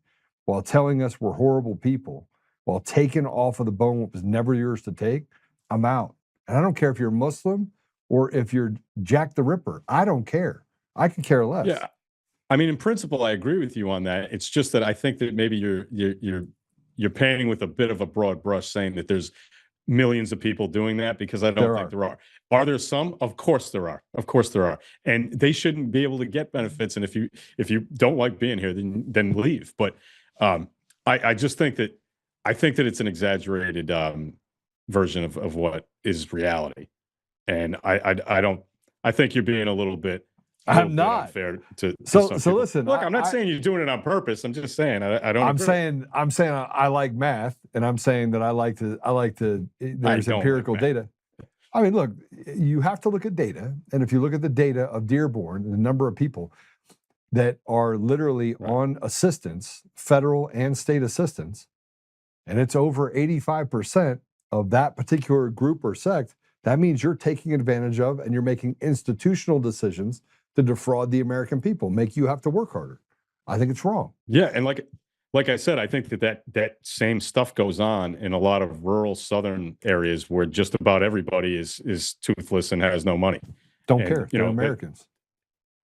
while telling us we're horrible people, while taking off of the bone what was never yours to take, I'm out. And I don't care if you're Muslim or if you're Jack the Ripper. I don't care. I could care less. Yeah. I mean, in principle, I agree with you on that. It's just that I think that maybe you're painting with a bit of a broad brush, saying that there's millions of people doing that, because I don't think there are. Are there some? Of course there are. Of course there are. And they shouldn't be able to get benefits. And if you don't like being here, then leave. But I just think that it's an exaggerated version of what is reality. And I think you're being a little bit unfair to some people. Listen, look, I'm not saying you're doing it on purpose. I'm just saying I don't. I'm saying I like math, and I'm saying that I like to. There's empirical data. I mean, look, you have to look at data, and if you look at the data of Dearborn, the number of people that are literally on assistance, federal and state assistance, and it's over 85% of that particular group or sect. That means you're taking advantage of, and you're making institutional decisions to defraud the American people, make you have to work harder. I think it's wrong. Yeah, and like I said, I think that same stuff goes on in a lot of rural southern areas where just about everybody is toothless and has no money. Don't care. They're Americans.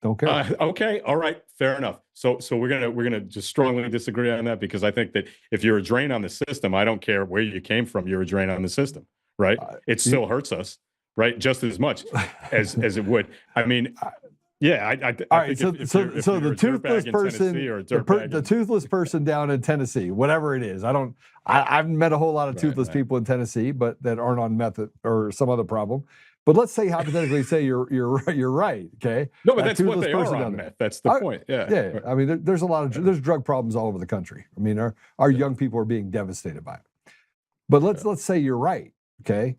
Don't care. Okay, all right, fair enough. So we're gonna just strongly disagree on that, because I think that if you're a drain on the system, I don't care where you came from, you're a drain on the system, right? It still hurts us, right? Just as much as it would. I mean. Yeah, I think so the toothless person, the toothless person down in Tennessee, whatever it is, I've met a whole lot of toothless people in Tennessee, but that aren't on meth or some other problem. But let's say hypothetically, say you're right, okay? No, but that's what they are on meth. That's the point. Yeah. Yeah. I mean, there's a lot of there's drug problems all over the country. I mean, our young people are being devastated by it. But let's say you're right, okay?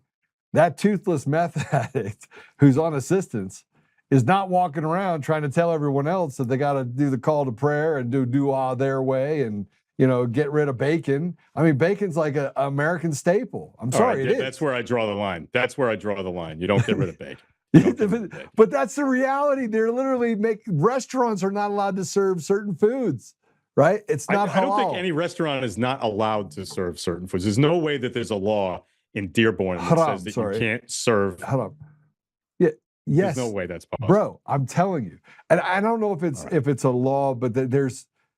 That toothless meth addict who's on assistance is not walking around trying to tell everyone else that they got to do the call to prayer and do all their way and, get rid of bacon. I mean, bacon's like an American staple. I'm sorry, it is. That's where I draw the line. That's where I draw the line. You don't get rid of bacon. But that's the reality. They're literally restaurants are not allowed to serve certain foods, right? It's not halal. I don't think any restaurant is not allowed to serve certain foods. There's no way that there's a law in Dearborn that says that you can't serve. Hold on. Yeah. Yes. There's no way that's possible. Bro, I'm telling you. And I don't know if it's a law, but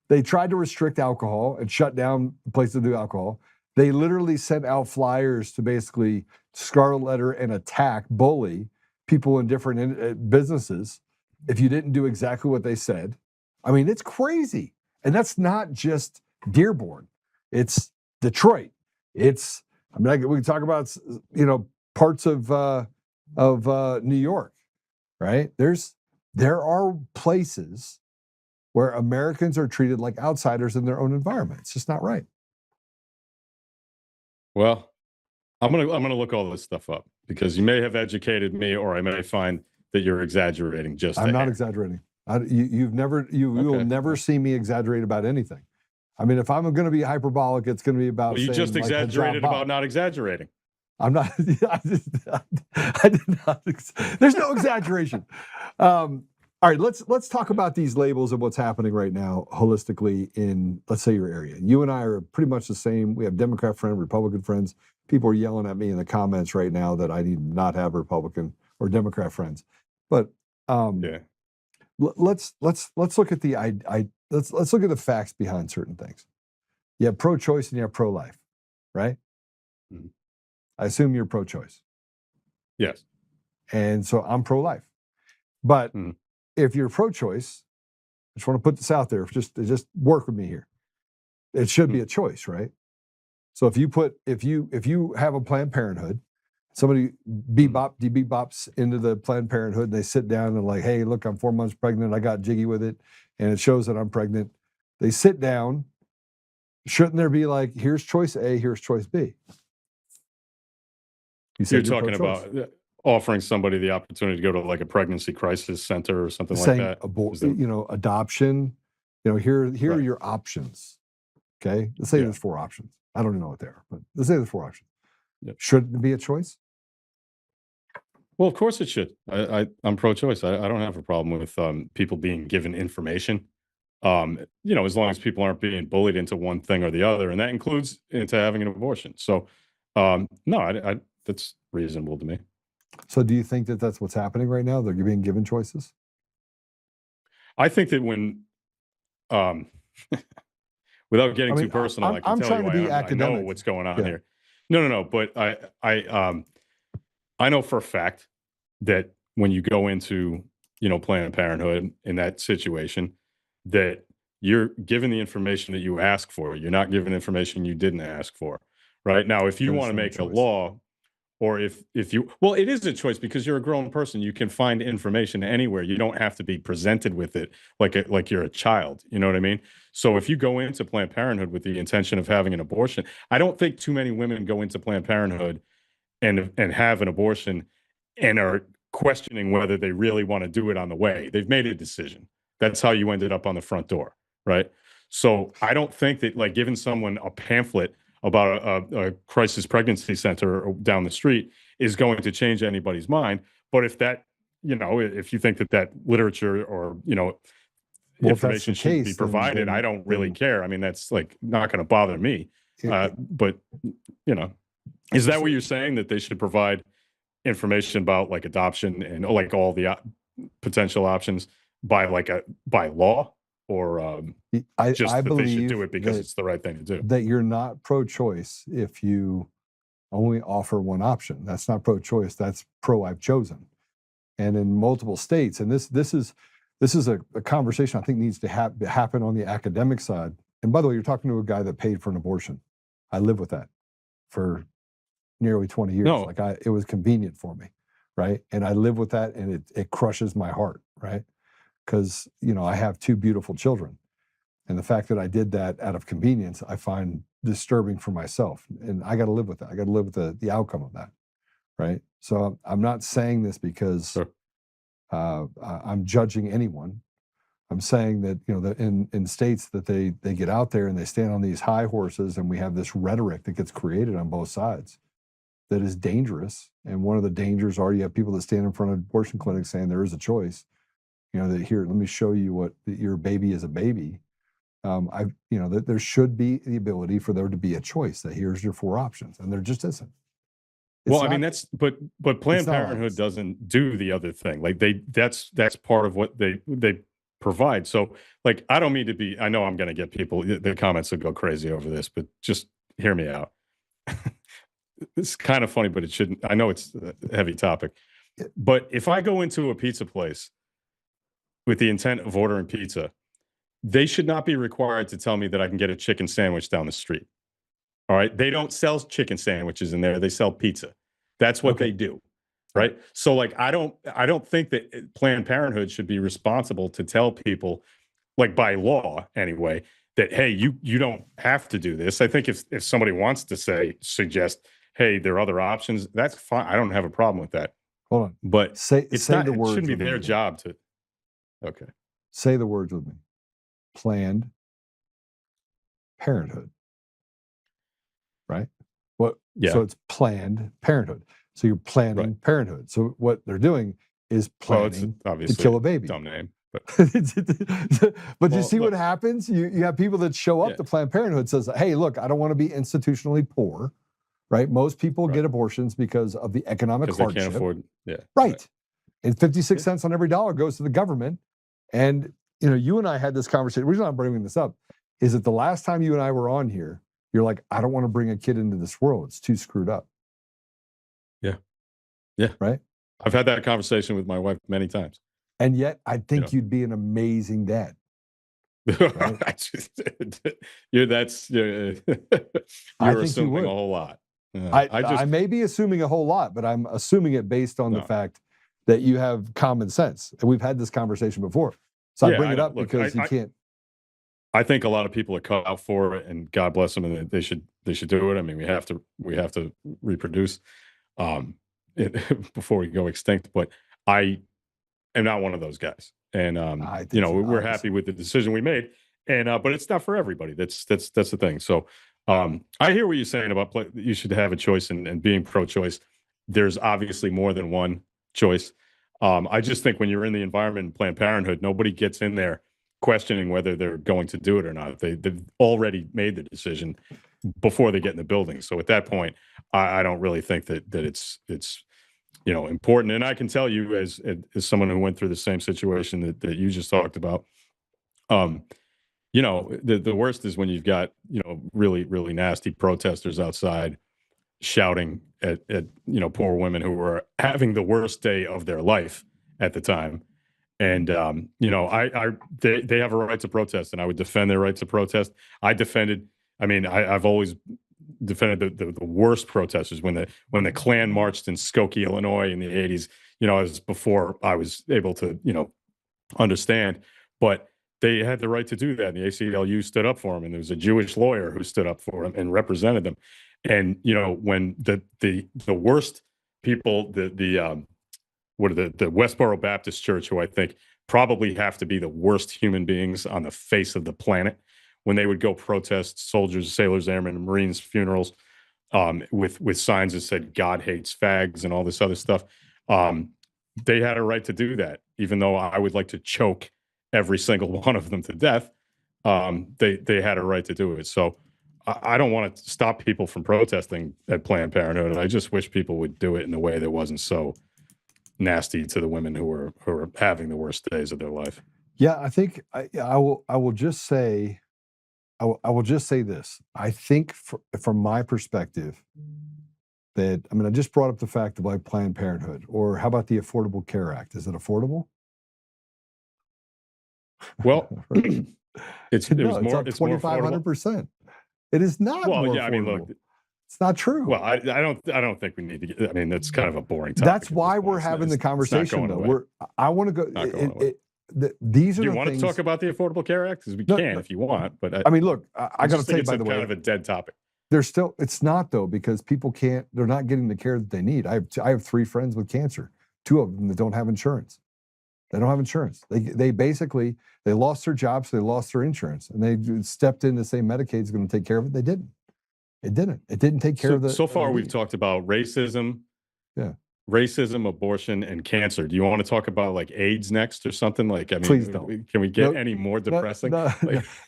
they tried to restrict alcohol and shut down places to do alcohol. They literally sent out flyers to basically scarlet letter and attack, bully people in different businesses if you didn't do exactly what they said. I mean, it's crazy. And that's not just Dearborn. It's Detroit. We can talk about, parts of New York. Right? There are places where Americans are treated like outsiders in their own environment. It's just not right. Well, I'm gonna look all this stuff up because you may have educated me, or I may find that you're exaggerating. Just I'm a not hair. exaggerating. You will Okay. never see me exaggerate about anything. I mean, if I'm going to be hyperbolic, it's going to be about. Well, you saying, just like, exaggerated hijab about not exaggerating. I'm not. I did not. There's no exaggeration. All right, let's talk about these labels and what's happening right now holistically in, let's say, your area. You and I are pretty much the same. We have Democrat friends, Republican friends. People are yelling at me in the comments right now that I need to not have Republican or Democrat friends. But Yeah. let's look at let's look at the facts behind certain things. You have pro-choice and you have pro-life, right? Mhm. I assume you're pro-choice. Yes. And so I'm pro-life. But if you're pro-choice, I just want to put this out there, just work with me here. It should be a choice, right? So if you have a Planned Parenthood, somebody bebops into the Planned Parenthood and they sit down and like, hey, look, I'm 4 months pregnant. I got jiggy with it. And it shows that I'm pregnant. They sit down. Shouldn't there be like, here's choice A, here's choice B? You're talking about offering somebody the opportunity to go to like a pregnancy crisis center or something like that. Adoption. Here are your options. Okay, let's say there's 4 options. I don't even know what they are, but let's say there's 4 options. Yep. Shouldn't it be a choice? Well, of course it should. I'm pro-choice. I don't have a problem with people being given information. As long as people aren't being bullied into one thing or the other, and that includes into having an abortion. So, no, that's reasonable to me. So, do you think that that's what's happening right now? They're being given choices. I think that when, without getting too personal, I can tell you I know what's going on here. No. But I know for a fact that when you go into, Planned Parenthood in that situation, that you're given the information that you ask for. You're not given information you didn't ask for. Right now, if you want to make a law, or if you, well, it is a choice because you're a grown person. You can find information anywhere. You don't have to be presented with it like you're a child. You know what I mean? So if you go into Planned Parenthood with the intention of having an abortion, I don't think too many women go into Planned Parenthood and have an abortion and are questioning whether they really want to do it on the way. They've made a decision. That's how you ended up on the front door, right? So I don't think that like giving someone a pamphlet about a crisis pregnancy center down the street is going to change anybody's mind. But if that, if you think that literature or, information should be provided, I don't really care. I mean, that's like not going to bother me. But, is that what you're saying, that they should provide information about like adoption and like all the potential options by law? Or I that they believe should do it because it's the right thing to do. That you're not pro-choice if you only offer one option. That's not pro-choice. That's pro-I've chosen. And in multiple states, and this is a conversation I think needs to happen on the academic side. And by the way, you're talking to a guy that paid for an abortion. I lived with that for nearly 20 years. No. It was convenient for me, right? And I live with that, and it crushes my heart, right? Because, I have 2 beautiful children. And the fact that I did that out of convenience, I find disturbing for myself. And I got to live with that. I got to live with the outcome of that, right? So I'm not saying this because I'm judging anyone. I'm saying that, that in states that they get out there and they stand on these high horses, and we have this rhetoric that gets created on both sides that is dangerous. And one of the dangers are you have people that stand in front of abortion clinics saying there is a choice. That here, let me show you what your baby is a baby. That there should be the ability for there to be a choice, that here's your 4 options, and there just isn't. I mean, but Planned Parenthood doesn't do the other thing. Like that's part of what they provide. So like, I don't mean to be, I know I'm going to get people, the comments will go crazy over this, but just hear me out. It's kind of funny, but it shouldn't, I know it's a heavy topic, but if I go into a pizza place with the intent of ordering pizza, they should not be required to tell me that I can get a chicken sandwich down the street. All right. They don't sell chicken sandwiches in there. They sell pizza. That's what they do. Right. So like, I don't think that Planned Parenthood should be responsible to tell people, like by law anyway, that, hey, you don't have to do this. I think if somebody wants to suggest, hey, there are other options. That's fine. I don't have a problem with that. Hold on. But Say it's say not. the It words shouldn't be with me their again. job to. Okay. Say the words with me. Planned Parenthood. Right? What? Yeah. So it's Planned Parenthood. So you're planning parenthood. So what they're doing is planning to kill a baby. Dumb name. But but you Well, see what look. happens? You have people that show up Yeah. to Planned Parenthood, says, hey, look, I don't want to be institutionally poor. Right? Most people get abortions because of the economic Because they hardship. can't afford. Yeah. Right. And 56 cents on every dollar goes to the government. And, you know, you and I had this conversation. The reason I'm bringing this up is that the last time you and I were on here, you're like, I don't want to bring a kid into this world. It's too screwed up. Yeah. Yeah. Right. I've had that conversation with my wife many times. And yet I think you'd be an amazing dad. You're assuming a whole lot. I may be assuming a whole lot, but I'm assuming it based on the fact that you have common sense. And we've had this conversation before. So I bring it up because you can't. I think a lot of people are cut out for it, and God bless them, and they should do it. I mean, we have to reproduce before we go extinct. But I am not one of those guys, and you know, we're happy with the decision we made, and but it's not for everybody. That's the thing. So I hear what you're saying about you should have a choice and being pro-choice. There's obviously more than one choice. I just think when you're in the environment in Planned Parenthood, nobody gets in there questioning whether they're going to do it or not. They've already made the decision before they get in the building. So at that point, I don't really think that it's you know, important. And I can tell you as someone who went through the same situation that you just talked about, you know, the worst is when you've got, you know, really, really nasty protesters outside shouting at you know, poor women who were having the worst day of their life at the time. And you know, they have a right to protest, and I would defend their right to protest. I've always defended the worst protesters when the Klan marched in Skokie, Illinois in the 80s. You know, as before I was able to, you know, understand, but they had the right to do that. And the ACLU stood up for them, and there was a Jewish lawyer who stood up for them and represented them. And you know, when the worst people, the Westboro Baptist Church, who I think probably have to be the worst human beings on the face of the planet, when they would go protest soldiers, sailors, airmen, and Marines funerals with signs that said "God hates fags" and all this other stuff, they had a right to do that. Even though I would like to choke every single one of them to death, they had a right to do it. So I don't want to stop people from protesting at Planned Parenthood. I just wish people would do it in a way that wasn't so nasty to the women who are having the worst days of their life. Yeah, I think I will just say this. I think from my perspective that, I mean, I just brought up the fact of like Planned Parenthood, or how about the Affordable Care Act? Is it affordable? Well, it's 2,500%. It is not. Well, more yeah, affordable. I mean, look, it's not true. Well, I don't think we need to get. I mean, that's kind of a boring topic. That's why we're having the conversation, though. I want to go. These are. Do you the want things, to talk about the Affordable Care Act? Because we can if you want. But I mean, look, I got to tell you, by the way, kind of a dead topic. There's still. It's not though, because people can't. They're not getting the care that they need. I have 3 friends with cancer. 2 of them that don't have insurance. They don't have insurance. They basically lost their jobs, so they lost their insurance, and they stepped in to say Medicaid's going to take care of it. They didn't. It didn't. It didn't take care of the. So far, we've talked about racism, racism, abortion, and cancer. Do you want to talk about like AIDS next or something? Like, I mean, please don't. Can we get any more depressing? No,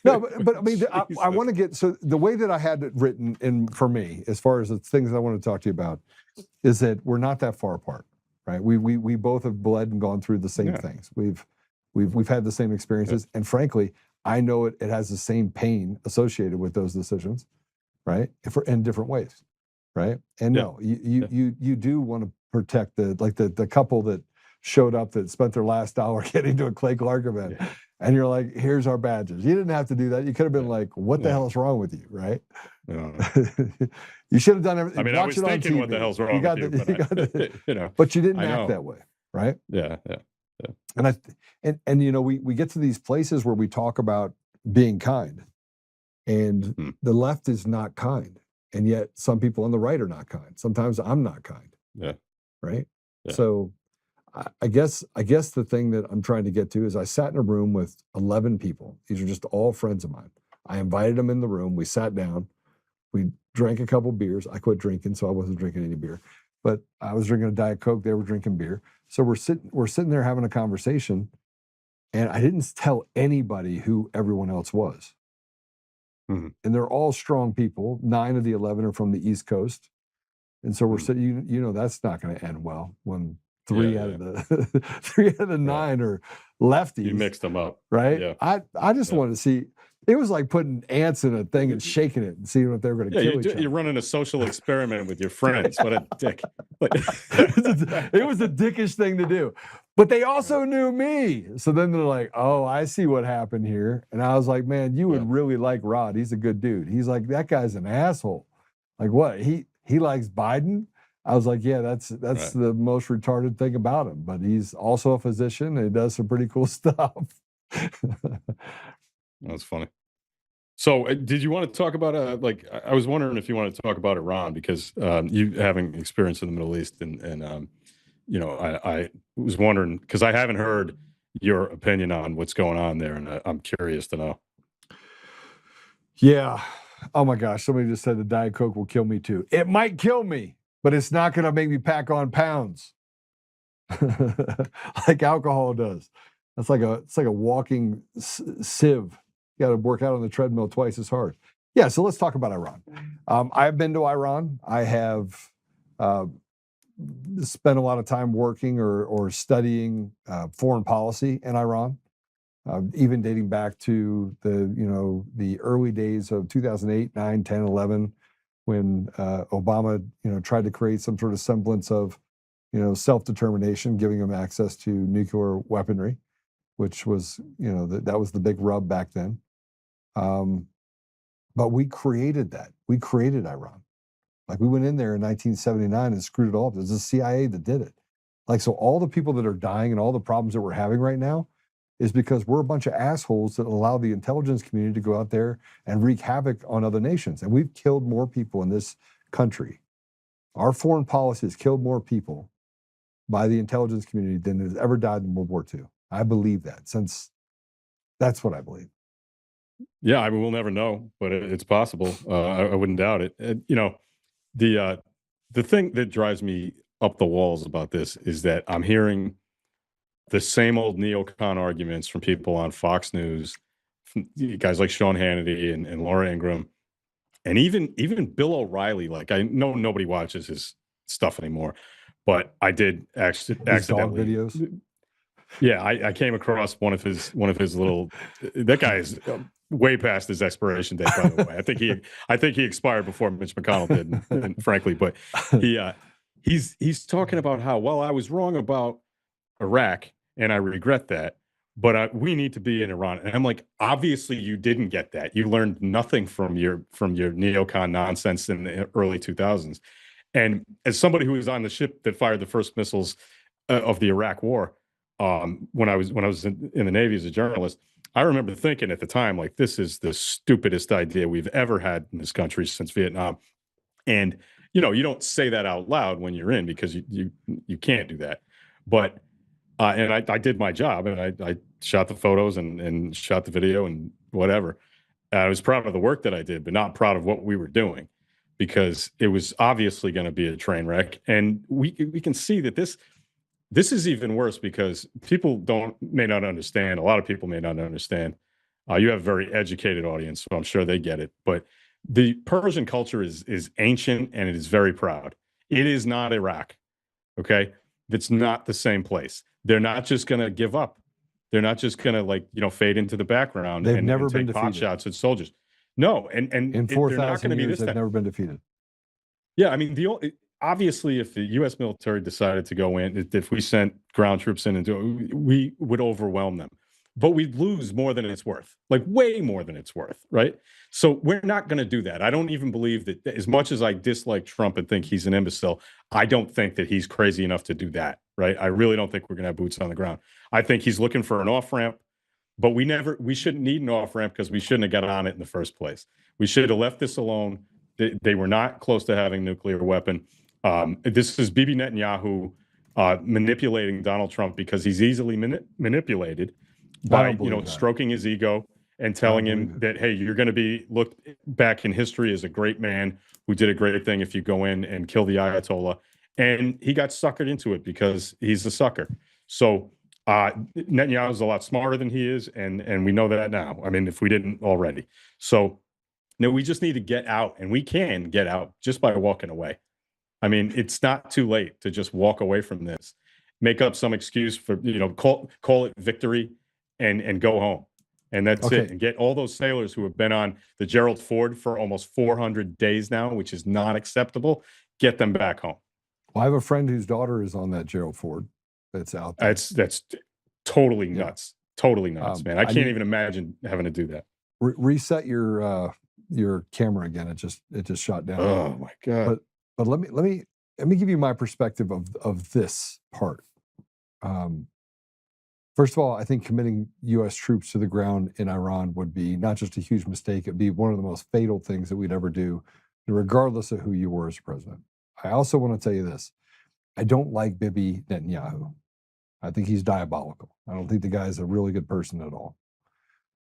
but I mean, I want to get, so the way that I had it written in for me, as far as the things I want to talk to you about, is that we're not that far apart, right? We both have bled and gone through the same things. We've had the same experiences, and frankly, I know it has the same pain associated with those decisions, right? In different ways, right? And no, you do want to protect the couple that showed up that spent their last dollar getting to a Clay Clark event, and you're like, here's our badges. You didn't have to do that. You could have been like, what the hell is wrong with you, right? You should have done everything. I mean, I was thinking, what the hell's wrong with you? You know, but you didn't act that way, right? Yeah. And you know, we get to these places where we talk about being kind, and the left is not kind. And yet some people on the right are not kind. Sometimes I'm not kind. Yeah. Right. Yeah. So I guess the thing that I'm trying to get to is I sat in a room with 11 people. These are just all friends of mine. I invited them in the room. We sat down. We drank a couple beers. I quit drinking, so I wasn't drinking any beer. But I was drinking a Diet Coke. They were drinking beer. So we're sitting there having a conversation, and I didn't tell anybody who everyone else was. Mm-hmm. And they're all strong people. 9 of the 11 are from the East Coast. And so we're sitting, you know, that's not going to end well when three out of the 9 are lefties. You mixed them up. Right? Yeah. I just wanted to see. It was like putting ants in a thing and shaking it and seeing if they were going to kill each other. You're running a social experiment with your friends. What a dick. It was a dickish thing to do. But they also knew me. So then they're like, oh, I see what happened here. And I was like, man, you would really like Rod. He's a good dude. He's like, that guy's an asshole. Like, what? He likes Biden? I was like, yeah, that's the most retarded thing about him. But he's also a physician and he does some pretty cool stuff. That's funny. So did you want to talk about, I was wondering if you wanted to talk about Iran, because you having experience in the Middle East and you know, I was wondering, because I haven't heard your opinion on what's going on there, and I'm curious to know. Yeah. Oh my gosh. Somebody just said the Diet Coke will kill me too. It might kill me, but it's not going to make me pack on pounds like alcohol does. It's like a walking sieve. You got to work out on the treadmill twice as hard. Yeah. So let's talk about Iran. I've been to Iran. I have spent a lot of time working or studying foreign policy in Iran. Even dating back to the early days of 2008, 9, 10, 11, when Obama, tried to create some sort of semblance of, self-determination, giving them access to nuclear weaponry, which was, that was the big rub back then. But we created that. We created Iran. Like, we went in there in 1979 and screwed it all up. It was the CIA that did it. Like, so all the people that are dying and all the problems that we're having right now is because we're a bunch of assholes that allow the intelligence community to go out there and wreak havoc on other nations. And we've killed more people in this country. Our foreign policy has killed more people by the intelligence community than has ever died in World War II. I believe that, since that's what I believe. Yeah, I mean, we'll never know, but it's possible. I wouldn't doubt it. The thing that drives me up the walls about this is that I'm hearing the same old neocon arguments from people on Fox News, from guys like Sean Hannity and Laura Ingraham, and even Bill O'Reilly. Like, I know nobody watches his stuff anymore, but I did accidentally. Dog videos. Yeah, I came across one of his little. That guy is way past his expiration date, by the way. I think he expired before Mitch McConnell did, and frankly, but he's talking about how, well, I was wrong about Iraq and I regret that, but we need to be in Iran. And I'm like, obviously you didn't get that. You learned nothing from your neocon nonsense in the early 2000s. And as somebody who was on the ship that fired the first missiles of the Iraq War, when I was in the Navy as a journalist, I remember thinking at the time, like, this is the stupidest idea we've ever had in this country since Vietnam. And, you don't say that out loud when you're in, because you can't do that. But, and I did my job, and I shot the photos and shot the video and whatever. I was proud of the work that I did, but not proud of what we were doing, because it was obviously going to be a train wreck. And we can see that this is even worse, because people may not understand. A lot of people may not understand. You have a very educated audience, so I'm sure they get it. But the Persian culture is ancient, and it is very proud. It is not Iraq, okay? It's not the same place. They're not just going to give up. They're not just going to fade into the background. They've and never take been pot defeated. shots at soldiers. No, and in 4,000 years, they've never been defeated. Yeah, I mean, obviously, if the U.S. military decided to go in, if we sent ground troops in and do it, we would overwhelm them. But we'd lose more than it's worth, like way more than it's worth, right? So we're not going to do that. I don't even believe that, as much as I dislike Trump and think he's an imbecile, I don't think that he's crazy enough to do that, right? I really don't think we're going to have boots on the ground. I think he's looking for an off-ramp, but we shouldn't need an off-ramp, because we shouldn't have got on it in the first place. We should have left this alone, They were not close to having a nuclear weapon. This is Bibi Netanyahu manipulating Donald Trump because he's easily manipulated by, stroking his ego and telling him that, hey, you're going to be looked back in history as a great man who did a great thing if you go in and kill the Ayatollah. And he got suckered into it because he's a sucker. So Netanyahu is a lot smarter than he is, and we know that now. I mean, if we didn't already. So no, we just need to get out, and we can get out just by walking away. I mean, it's not too late to just walk away from this, make up some excuse for, call it victory and go home. And that's it. And get all those sailors who have been on the Gerald Ford for almost 400 days now, which is not acceptable, get them back home. Well, I have a friend whose daughter is on that Gerald Ford that's out there. That's totally nuts. Totally nuts, man. I can't even imagine having to do that. Reset your camera again. It just shot down. Oh my God. But let me give you my perspective of this part. First of all, I think committing U.S. troops to the ground in Iran would be not just a huge mistake, it'd be one of the most fatal things that we'd ever do, regardless of who you were as president. I also want to tell you this. I don't like Bibi Netanyahu. I think he's diabolical. I don't think the guy's a really good person at all.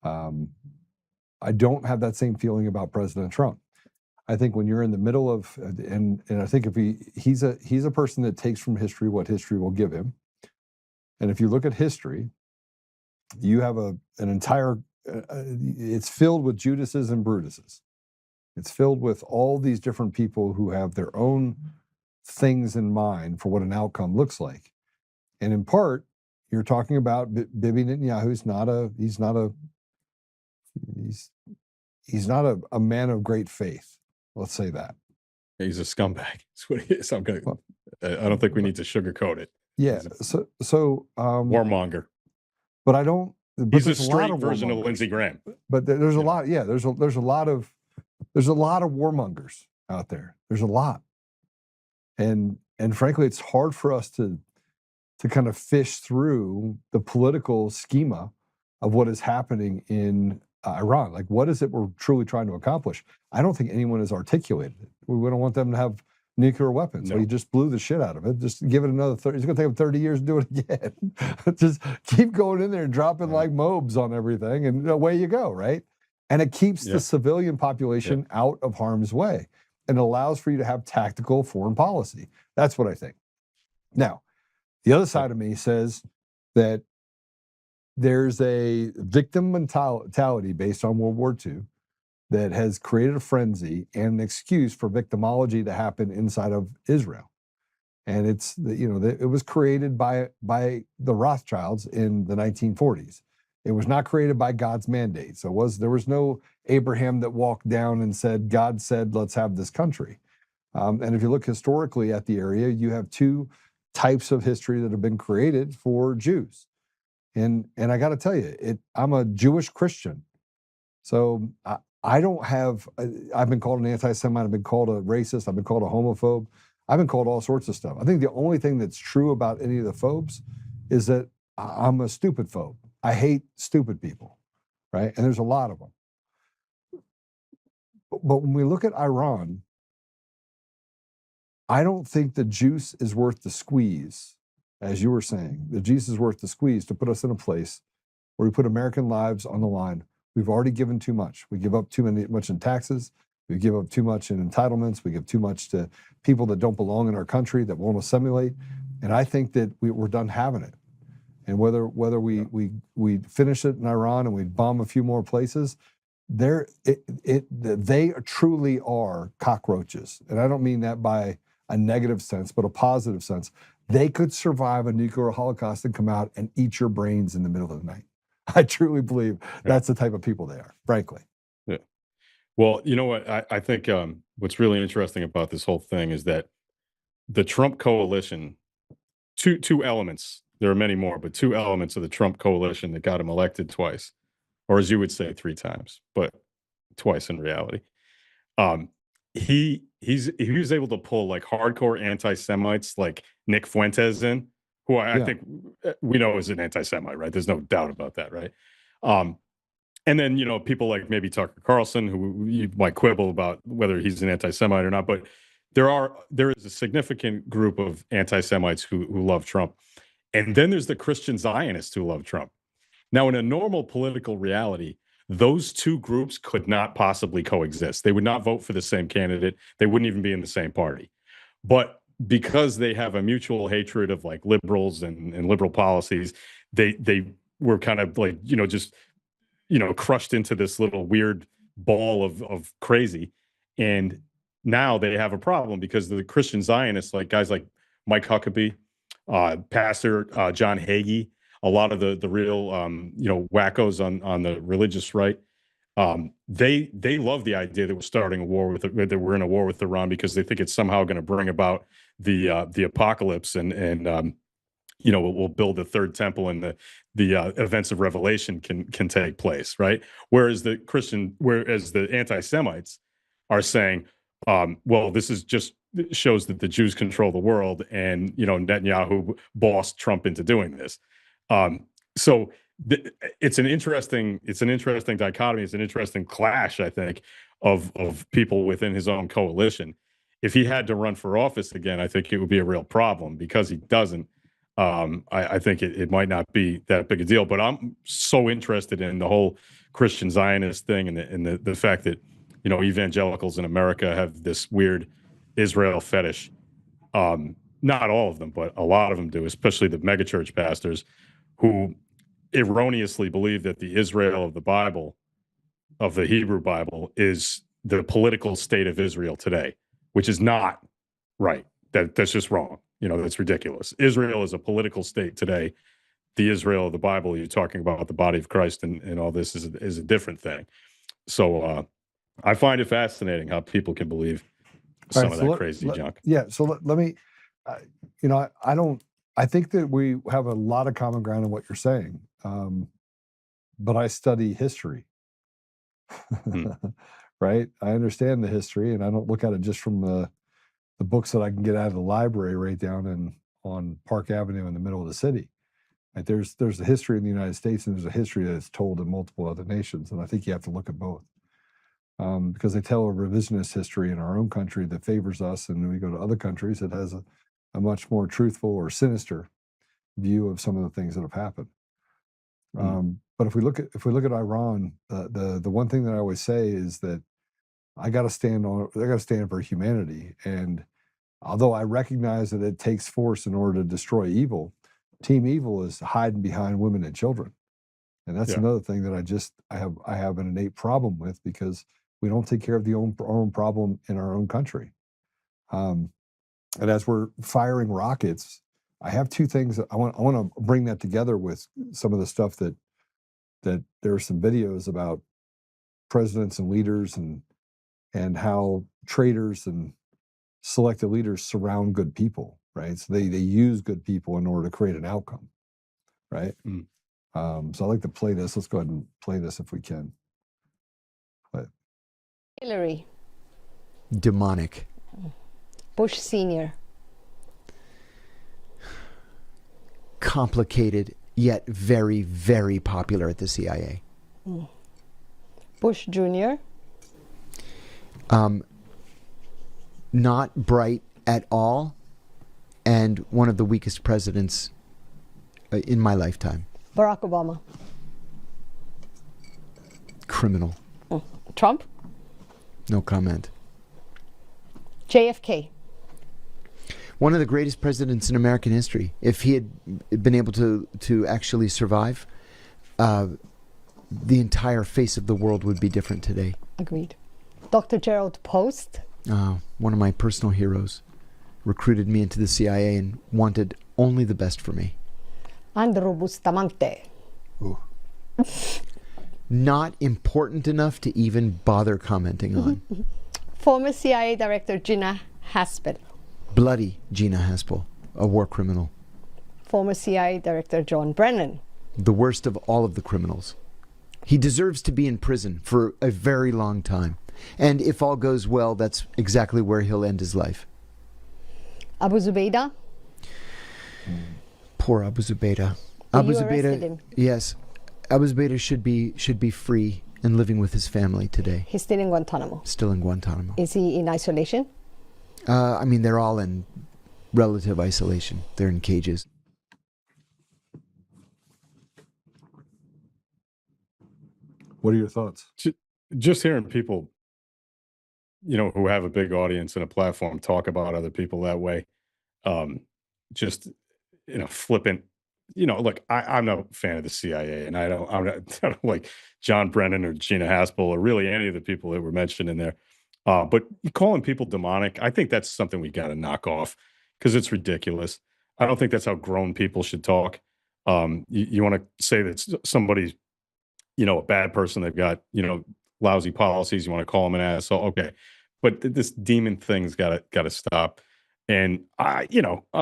I don't have that same feeling about President Trump. I think when you're in the middle of, and I think if he's a person that takes from history what history will give him. And if you look at history, you have an entire, it's filled with Judases and Brutuses. It's filled with all these different people who have their own things in mind for what an outcome looks like. And in part, you're talking about Bibi Netanyahu. He's not a man of great faith. Let's say that. He's a scumbag. That's what he is. I don't think we need to sugarcoat it. Yeah. So warmonger. But I don't. But he's a straight version of Lindsey Graham. But there's a lot. Yeah. There's a lot of warmongers out there. There's a lot. And frankly, it's hard for us to kind of fish through the political schema of what is happening in Iran. Like, what is it we're truly trying to accomplish? I don't think anyone has articulated it. We don't want them to have nuclear weapons. No. So he just blew the shit out of it. Just give it another 30. It's going to take him 30 years to do it again. Just keep going in there and dropping like mobs on everything, and away you go, right? And it keeps the civilian population out of harm's way, and allows for you to have tactical foreign policy. That's what I think. Now, the other side of me says that there's a victim mentality based on World War II that has created a frenzy and an excuse for victimology to happen inside of Israel. And it was created by the Rothschilds in the 1940s. It was not created by God's mandate. So there was no Abraham that walked down and said, God said, let's have this country. And if you look historically at the area, you have two types of history that have been created for Jews. And I got to tell you, I'm a Jewish Christian. So I don't have, I've been called an anti-Semite, I've been called a racist, I've been called a homophobe, I've been called all sorts of stuff. I think the only thing that's true about any of the phobes is that I'm a stupid phobe. I hate stupid people, right? And there's a lot of them. But when we look at Iran, I don't think the juice is worth the squeeze, as you were saying. The juice is worth the squeeze to put us in a place where we put American lives on the line. We've already given too much. We give up much in taxes. We give up too much in entitlements. We give too much to people that don't belong in our country, that won't assimilate. And I think that we're done having it. And whether we finish it in Iran and we bomb a few more places, they truly are cockroaches. And I don't mean that by a negative sense, but a positive sense. They could survive a nuclear holocaust and come out and eat your brains in the middle of the night. I truly believe that's the type of people they are, frankly. Yeah. Well, you know what? I think what's really interesting about this whole thing is that the Trump coalition, two elements, there are many more, but two elements of the Trump coalition that got him elected twice, or as you would say, 3 times, but twice in reality. He was able to pull like hardcore anti-Semites like Nick Fuentes in, who I think we know is an anti-Semite, right? There's no doubt about that, right? And then, people like maybe Tucker Carlson, who you might quibble about whether he's an anti-Semite or not, but there is a significant group of anti-Semites who love Trump. And then there's the Christian Zionists who love Trump. Now, in a normal political reality, those two groups could not possibly coexist. They would not vote for the same candidate. They wouldn't even be in the same party. But because they have a mutual hatred of like liberals and liberal policies, they were kind of like, just, crushed into this little weird ball of crazy. And now they have a problem because the Christian Zionists, like guys like Mike Huckabee, Pastor John Hagee, a lot of the real wackos on the religious right, they love the idea that we're starting a war that we're in a war with Iran because they think it's somehow going to bring about the apocalypse and we'll build a third temple and the events of Revelation can take place, right? Whereas the anti-Semites are saying, well, this is just shows that the Jews control the world, and Netanyahu bossed Trump into doing this. So it's an interesting dichotomy. It's an interesting clash, I think, of people within his own coalition. If he had to run for office again, I think it would be a real problem. Because he doesn't, I think it might not be that big a deal. But I'm so interested in the whole Christian Zionist thing and the fact that evangelicals in America have this weird Israel fetish. Not all of them, but a lot of them do, especially the megachurch pastors who erroneously believe that the Israel of the Bible, of the Hebrew Bible, is the political state of Israel today, which is not right. That's just wrong. That's ridiculous. Israel is a political state today. The Israel of the Bible, you're talking about the body of Christ and all this is a different thing. So I find it fascinating how people can believe some of that crazy junk. Yeah. So let me, I think that we have a lot of common ground in what you're saying. But I study history, right? I understand the history, and I don't look at it just from the books that I can get out of the library right down on Park Avenue in the middle of the city. Right? There's a history in the United States, and there's a history that's told in multiple other nations, and I think you have to look at both. Because they tell a revisionist history in our own country that favors us, and when we go to other countries, it has a much more truthful or sinister view of some of the things that have happened. But if we look at Iran, the one thing that I always say is that I got to stand for humanity. And although I recognize that it takes force in order to destroy evil, Team Evil is hiding behind women and children, and that's another thing that I have an innate problem with, because we don't take care of our own problem in our own country. And as we're firing rockets, I have two things that I want to bring that together with some of the stuff that there are some videos about presidents and leaders and how traitors and selected leaders surround good people, right? So they use good people in order to create an outcome, right? So I'd like to play this. Let's go ahead and play this if we can. Hillary. Demonic. Bush Sr. Complicated, yet very, very popular at the CIA. Bush Jr. Not bright at all, and one of the weakest presidents in my lifetime. Barack Obama. Criminal. Trump. No comment. JFK. One of the greatest presidents in American history. If he had been able to actually survive, the entire face of the world would be different today. Agreed. Dr. Gerald Post. One of my personal heroes. Recruited me into the CIA and wanted only the best for me. Andrew Bustamante. Ooh. Not important enough to even bother commenting on. Former CIA Director Gina Haspel. Bloody Gina Haspel, a war criminal. Former CIA Director John Brennan. The worst of all of the criminals. He deserves to be in prison for a very long time. And if all goes well, that's exactly where he'll end his life. Abu Zubaydah. Poor Abu Zubaydah. You arrested him. Yes. Al-Badr should be free and living with his family today. He's still in Guantanamo. Still in Guantanamo. Is he in isolation? I mean, they're all in relative isolation. They're in cages. What are your thoughts? Just hearing people, who have a big audience and a platform talk about other people that way, just, flippant. Look, I'm not a fan of the CIA, and I'm not I don't like John Brennan or Gina Haspel or really any of the people that were mentioned in there. But calling people demonic, I think that's something we got to knock off because it's ridiculous. I don't think that's how grown people should talk. You want to say that somebody's, a bad person, they've got, lousy policies, you want to call them an asshole. Okay. But this demon thing's got to stop. And I'm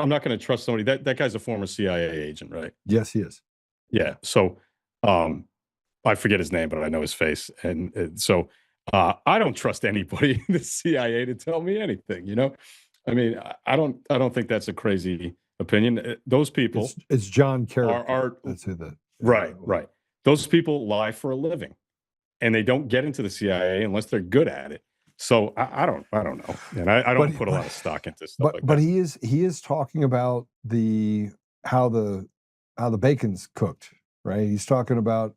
not going to trust somebody that guy's a former CIA agent, right? Yes, he is. Yeah. So, I forget his name, but I know his face. And so, I don't trust anybody in the CIA to tell me anything, I mean, I don't think that's a crazy opinion. Those people it's John Kerry. That's who right. Those people lie for a living and they don't get into the CIA unless they're good at it. So I don't know. And I don't put a lot of stock into stuff like that. But he is talking about how the bacon's cooked, right? He's talking about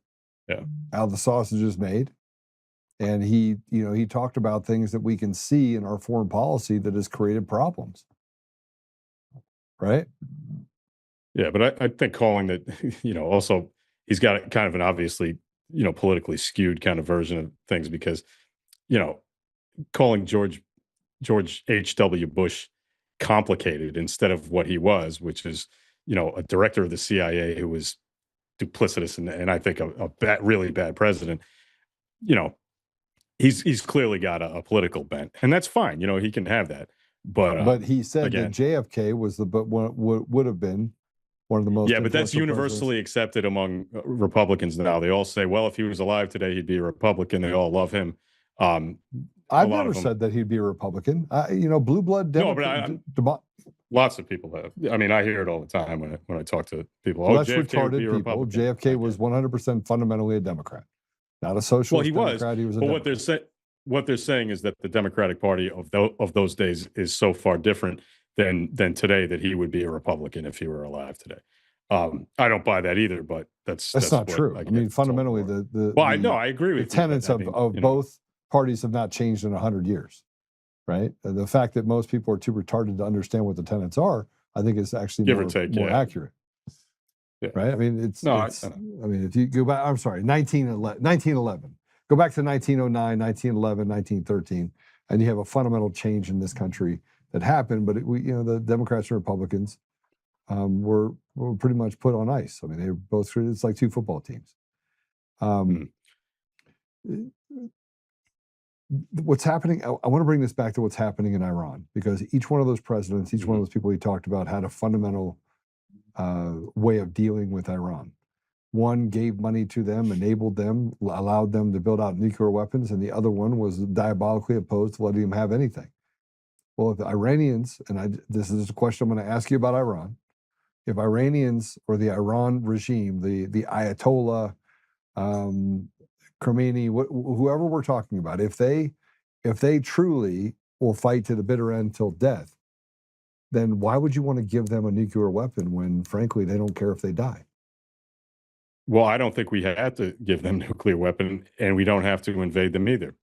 how the sausage is made. And he talked about things that we can see in our foreign policy that has created problems. Right? Yeah, but I think calling that, also he's got kind of an obviously, politically skewed kind of version of things because, calling George H.W. Bush complicated instead of what he was, which is, a director of the CIA who was duplicitous and I think a really bad president, he's clearly got a political bent, and that's fine. He can have that. But he said that JFK was would have been one of the most. Yeah, but that's universally accepted among Republicans now. They all say, well, if he was alive today, he'd be a Republican. They all love him. I've never said that he'd be a Republican. Blue blood. Lots of people have. I mean, I hear it all the time when I talk to people. Well, that's retarded people. JFK was 100% fundamentally a Democrat, not a socialist. Well, he Democrat. was. He was a but Democrat. what they're saying is that the Democratic Party of those days is so far different than today that he would be a Republican if he were alive today. I don't buy that either, but that's not true. I mean, fundamentally, I agree with the tenets of both parties have not changed in 100 years, right? The fact that most people are too retarded to understand what the tenets are, I think is actually more accurate. Yeah. Right? I mean, I mean, if you go back, I'm sorry, 1911. Go back to 1909, 1911, 1913, and you have a fundamental change in this country that happened. But the Democrats and Republicans were pretty much put on ice. I mean, they were both treated. It's like two football teams. What's happening? I want to bring this back to what's happening in Iran, because each one of those presidents, each one of those people we talked about, had a fundamental way of dealing with Iran. One gave money to them, enabled them, allowed them to build out nuclear weapons, and the other one was diabolically opposed to letting them have anything. Well, if the Iranians, and this is a question I'm going to ask you about Iran, if Iranians or the Iran regime, the Ayatollah, Khomeini, whoever we're talking about, if they truly will fight to the bitter end till death, then why would you want to give them a nuclear weapon when, frankly, they don't care if they die? Well, I don't think we have to give them a nuclear weapon, and we don't have to invade them either.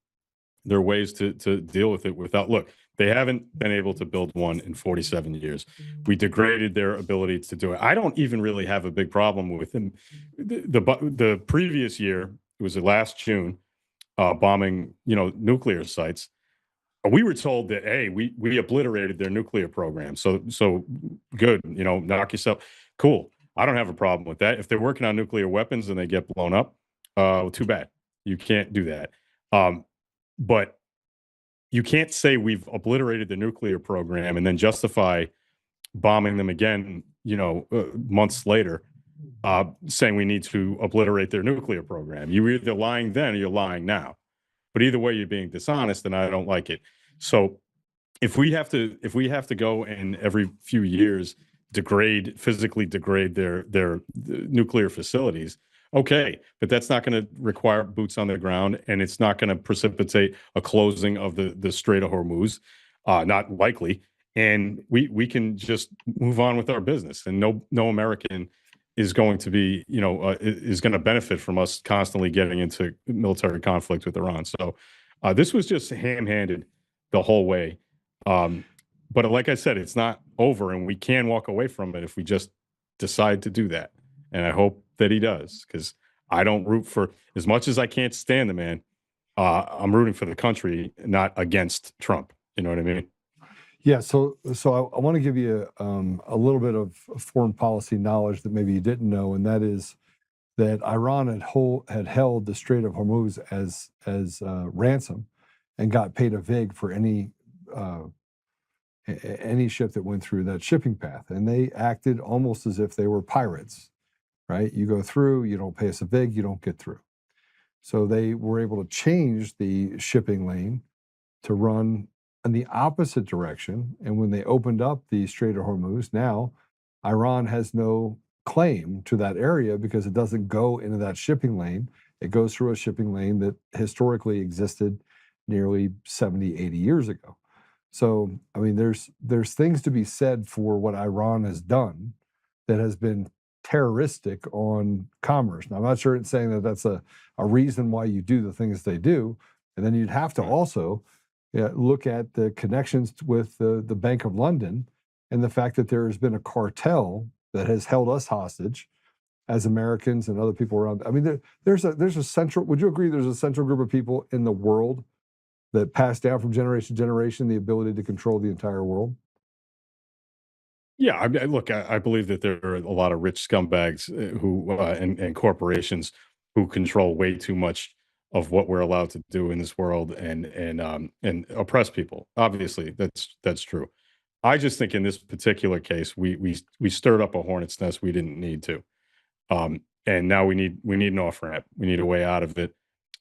There are ways to deal with it without. Look, they haven't been able to build one in 47 years. We degraded their ability to do it. I don't even really have a big problem with them. The previous year, it was the last June, bombing, nuclear sites. We were told that, hey, we obliterated their nuclear program. So good, knock yourself. Cool. I don't have a problem with that. If they're working on nuclear weapons and they get blown up, too bad. You can't do that. But you can't say we've obliterated the nuclear program and then justify bombing them again, months later, saying we need to obliterate their nuclear program. You're either lying then or you're lying now. But either way, you're being dishonest, and I don't like it. So if we have to go and every few years physically degrade their nuclear facilities, Okay, but that's not going to require boots on the ground, and it's not going to precipitate a closing of the Strait of Hormuz. Not likely. And we can just move on with our business, and no American is going to be, is going to benefit from us constantly getting into military conflict with Iran. So this was just ham-handed the whole way. But like I said, it's not over, and we can walk away from it if we just decide to do that. And I hope that he does, because I don't root for, as much as I can't stand the man, I'm rooting for the country, not against Trump. You know what I mean? Yeah, so I want to give you a little bit of foreign policy knowledge that maybe you didn't know, and that is that Iran had held the Strait of Hormuz as ransom, and got paid a vig for any ship that went through that shipping path, and they acted almost as if they were pirates, right? You go through, you don't pay us a vig, you don't get through. So they were able to change the shipping lane to run in the opposite direction. And when they opened up the Strait of Hormuz, now Iran has no claim to that area because it doesn't go into that shipping lane. It goes through a shipping lane that historically existed nearly 70, 80 years ago. So, I mean, there's things to be said for what Iran has done that has been terroristic on commerce. Now, I'm not sure it's saying that that's a reason why you do the things they do. And then you'd have to also look at the connections with the Bank of London and the fact that there has been a cartel that has held us hostage as Americans and other people around. I mean, there's a central, would you agree there's a central group of people in the world that pass down from generation to generation the ability to control the entire world? Yeah, I mean, look, I believe that there are a lot of rich scumbags who and corporations who control way too much of what we're allowed to do in this world and oppress people. Obviously, that's true. I just think in this particular case, we stirred up a hornet's nest we didn't need to, and now we need an off ramp. We need a way out of it,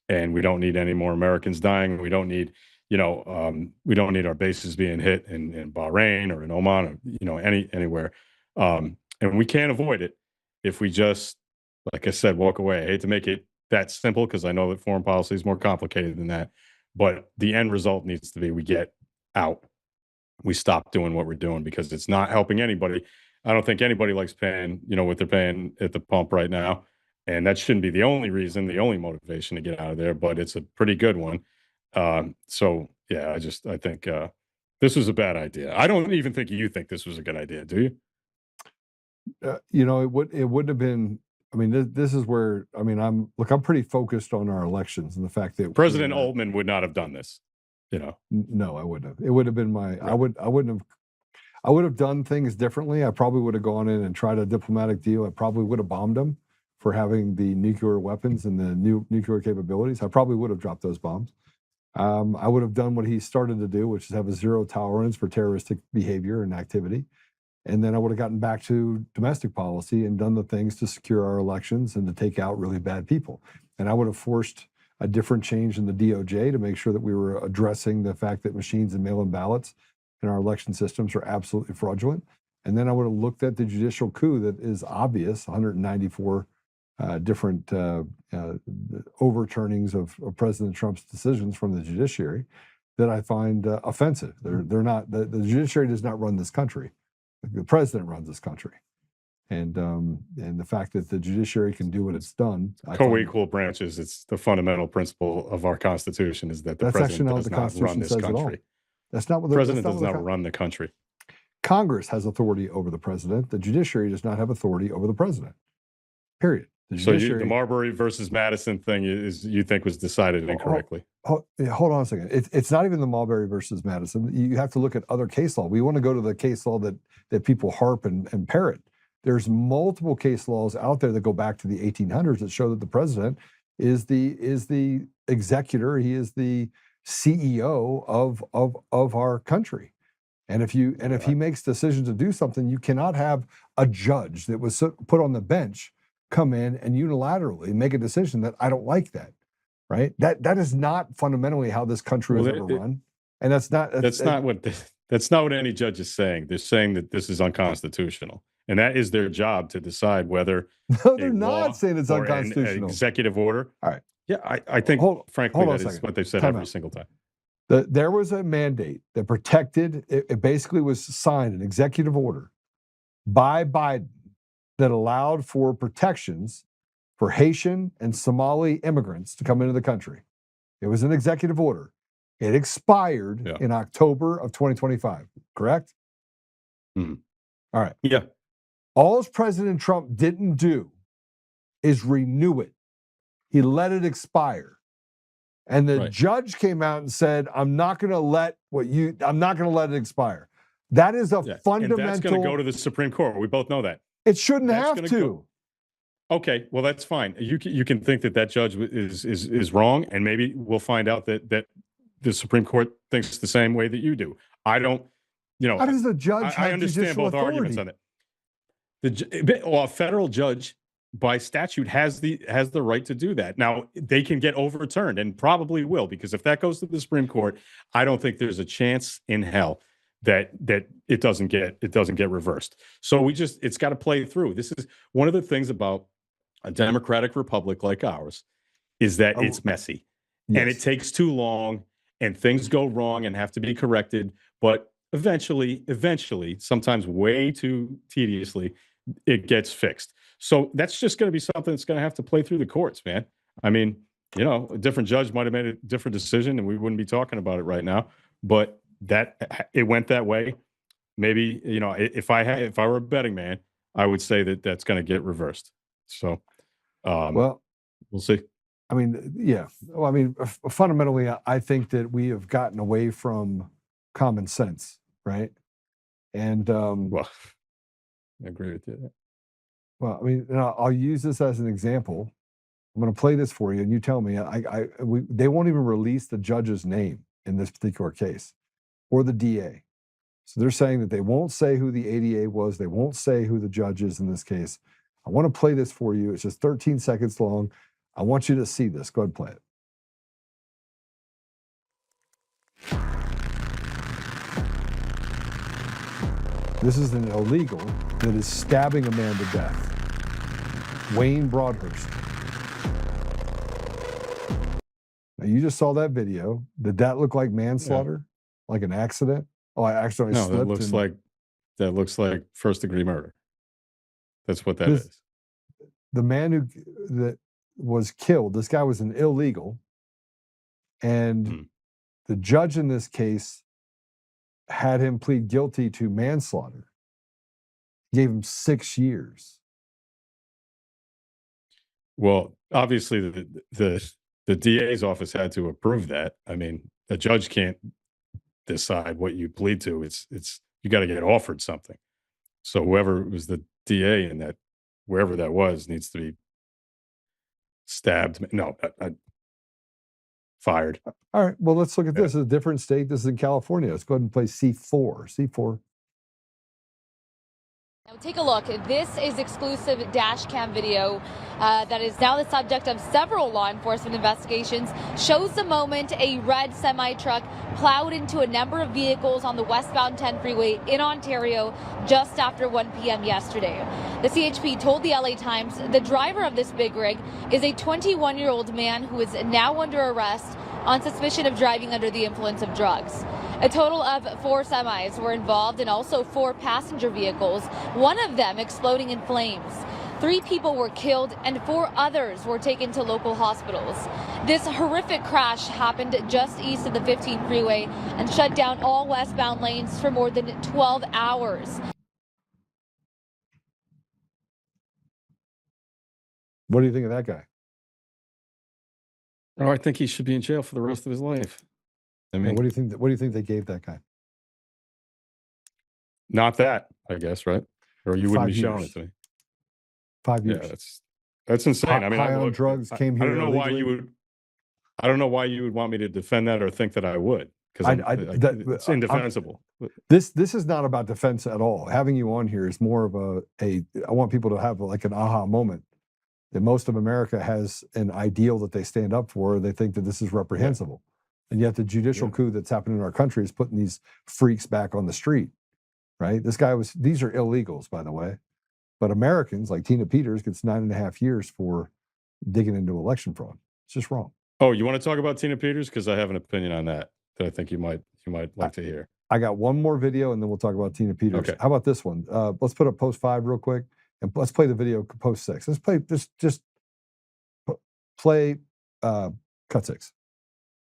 and we don't need any more Americans dying. We don't need we don't need our bases being hit in Bahrain or in Oman or anywhere, and we can't avoid it if we just, like I said, walk away. I hate to make it that simple because I know that foreign policy is more complicated than that, but the end result needs to be we get out. We stop doing what we're doing because it's not helping anybody. I don't think anybody likes paying, what they're paying at the pump right now. And that shouldn't be the only reason, the only motivation to get out of there, but it's a pretty good one. So yeah, I think this was a bad idea. I don't even think you think this was a good idea, do you? It wouldn't have been. I mean, this is where, I mean, I'm pretty focused on our elections and the fact that President Oltmann would not have done this. No, I wouldn't have. It would have been right. I would have done things differently. I probably would have gone in and tried a diplomatic deal. I probably would have bombed them for having the nuclear weapons and the new nuclear capabilities. I probably would have dropped those bombs. I would have done what he started to do, which is have a zero tolerance for terroristic behavior and activity. And then I would have gotten back to domestic policy and done the things to secure our elections and to take out really bad people. And I would have forced a different change in the DOJ to make sure that we were addressing the fact that machines and mail-in ballots in our election systems are absolutely fraudulent. And then I would have looked at the judicial coup that is obvious, 194 different overturnings of President Trump's decisions from the judiciary that I find offensive. They're not, the judiciary does not run this country. The president runs this country. And the fact that the judiciary can do what it's done. Co-equal branches, it's the fundamental principle of our Constitution is that the president does not run this country. That's not what the president does not run the country. Congress has authority over the president. The judiciary does not have authority over the president. Period. So the Marbury versus Madison thing you think was decided incorrectly? Hold on a second. It's not even the Marbury versus Madison. You have to look at other case law. We want to go to the case law that people harp and parrot. There's multiple case laws out there that go back to the 1800s that show that the president is the executor. He is the CEO of our country. And if he makes decisions to do something, you cannot have a judge that was put on the bench come in and unilaterally make a decision that I don't like that, right? That is not fundamentally how this country was ever run, and that's not what any judge is saying. They're saying that this is unconstitutional, And that is their job to decide whether No, they're a law not saying it's or an unconstitutional. executive order. All right. Yeah, I think, frankly, hold on that a is second. what they've said Time every out. single time. There was a mandate that protected, it basically was signed, an executive order by Biden that allowed for protections for Haitian and Somali immigrants to come into the country. It was an executive order. It expired in October of 2025, correct? Mhm. All right. Yeah. All President Trump didn't do is renew it. He let it expire. And the judge came out and said, I'm not going to let it expire. That is a fundamental. And that's going to go to the Supreme Court. We both know that. It shouldn't have to. Okay, well, that's fine. You can think that judge is wrong, and maybe we'll find out that the Supreme Court thinks the same way that you do. I don't, How does the judge have I understand judicial both arguments authority? on it. A federal judge by statute has the right to do that. Now, they can get overturned, and probably will, because if that goes to the Supreme Court, I don't think there's a chance in hell that it doesn't get reversed. So it's got to play through. This is one of the things about a democratic republic like ours, is that it's messy and it takes too long, and things go wrong and have to be corrected. But eventually, sometimes way too tediously, it gets fixed. So that's just going to be something that's going to have to play through the courts, man. I mean, a different judge might have made a different decision and we wouldn't be talking about it right now, but it went that way. Maybe, if I were a betting man, I would say that that's going to get reversed. So, Well, we'll see. I mean, yeah. Well, I mean, fundamentally, I think that we have gotten away from common sense, right? And well, I agree with you. Well, I mean, I'll use this as an example. I'm going to play this for you, and you tell me. They won't even release the judge's name in this particular case, or the DA. So they're saying that they won't say who the ADA was. They won't say who the judge is in this case. I want to play this for you. It's just 13 seconds long. I want you to see this. Go ahead and play it. This is an illegal that is stabbing a man to death. Wayne Broadhurst. Now, you just saw that video. Did that look like manslaughter? Like an accident? Oh, I accidentally slipped. No, that looks like first-degree murder. That's what that is. The man that was killed, this guy was an illegal, and the judge in this case had him plead guilty to manslaughter. Gave him 6 years. Well, obviously the DA's office had to approve that. I mean, the judge can't decide what you plead to. It's you got to get offered something. So whoever was the DA in that, wherever that was, needs to be stabbed. No, fired. All right. Well, let's look at this. This is a different state. This is in California. Let's go ahead and play C4. C4. Now take a look. This is exclusive dash cam video that is now the subject of several law enforcement investigations. Shows the moment a red semi-truck plowed into a number of vehicles on the westbound 10 freeway in Ontario just after 1 p.m. yesterday. The CHP told the LA Times the driver of this big rig is a 21-year-old man who is now under arrest on suspicion of driving under the influence of drugs. A total of 4 semis were involved and also 4 passenger vehicles, one of them exploding in flames. 3 people were killed and 4 others were taken to local hospitals. This horrific crash happened just east of the 15 freeway and shut down all westbound lanes for more than 12 hours. What do you think of that guy? Oh, I think he should be in jail for the rest of his life. I mean, what do you think they gave that guy? Not that, I guess, right? Or you wouldn't 5 be showing years. it to me. 5 years. Yeah, that's insane. I mean, high on drugs, came here I don't know why illegally. I don't know why you would want me to defend that or think that I would, because it's indefensible. This is not about defense at all. Having you on here is more of I want people to have like an aha moment. That most of America has an ideal that they stand up for. They think that this is reprehensible. And yet the judicial coup that's happening in our country is putting these freaks back on the street, right? These are illegals, by the way. But Americans like Tina Peters gets 9.5 years for digging into election fraud. It's just wrong. Oh, you want to talk about Tina Peters? Because I have an opinion on that I think you might like to hear. I got one more video, and then we'll talk about Tina Peters. Okay. How about this one? Let's put up post 5 real quick, and let's play the video post 6. Let's play just play cut 6.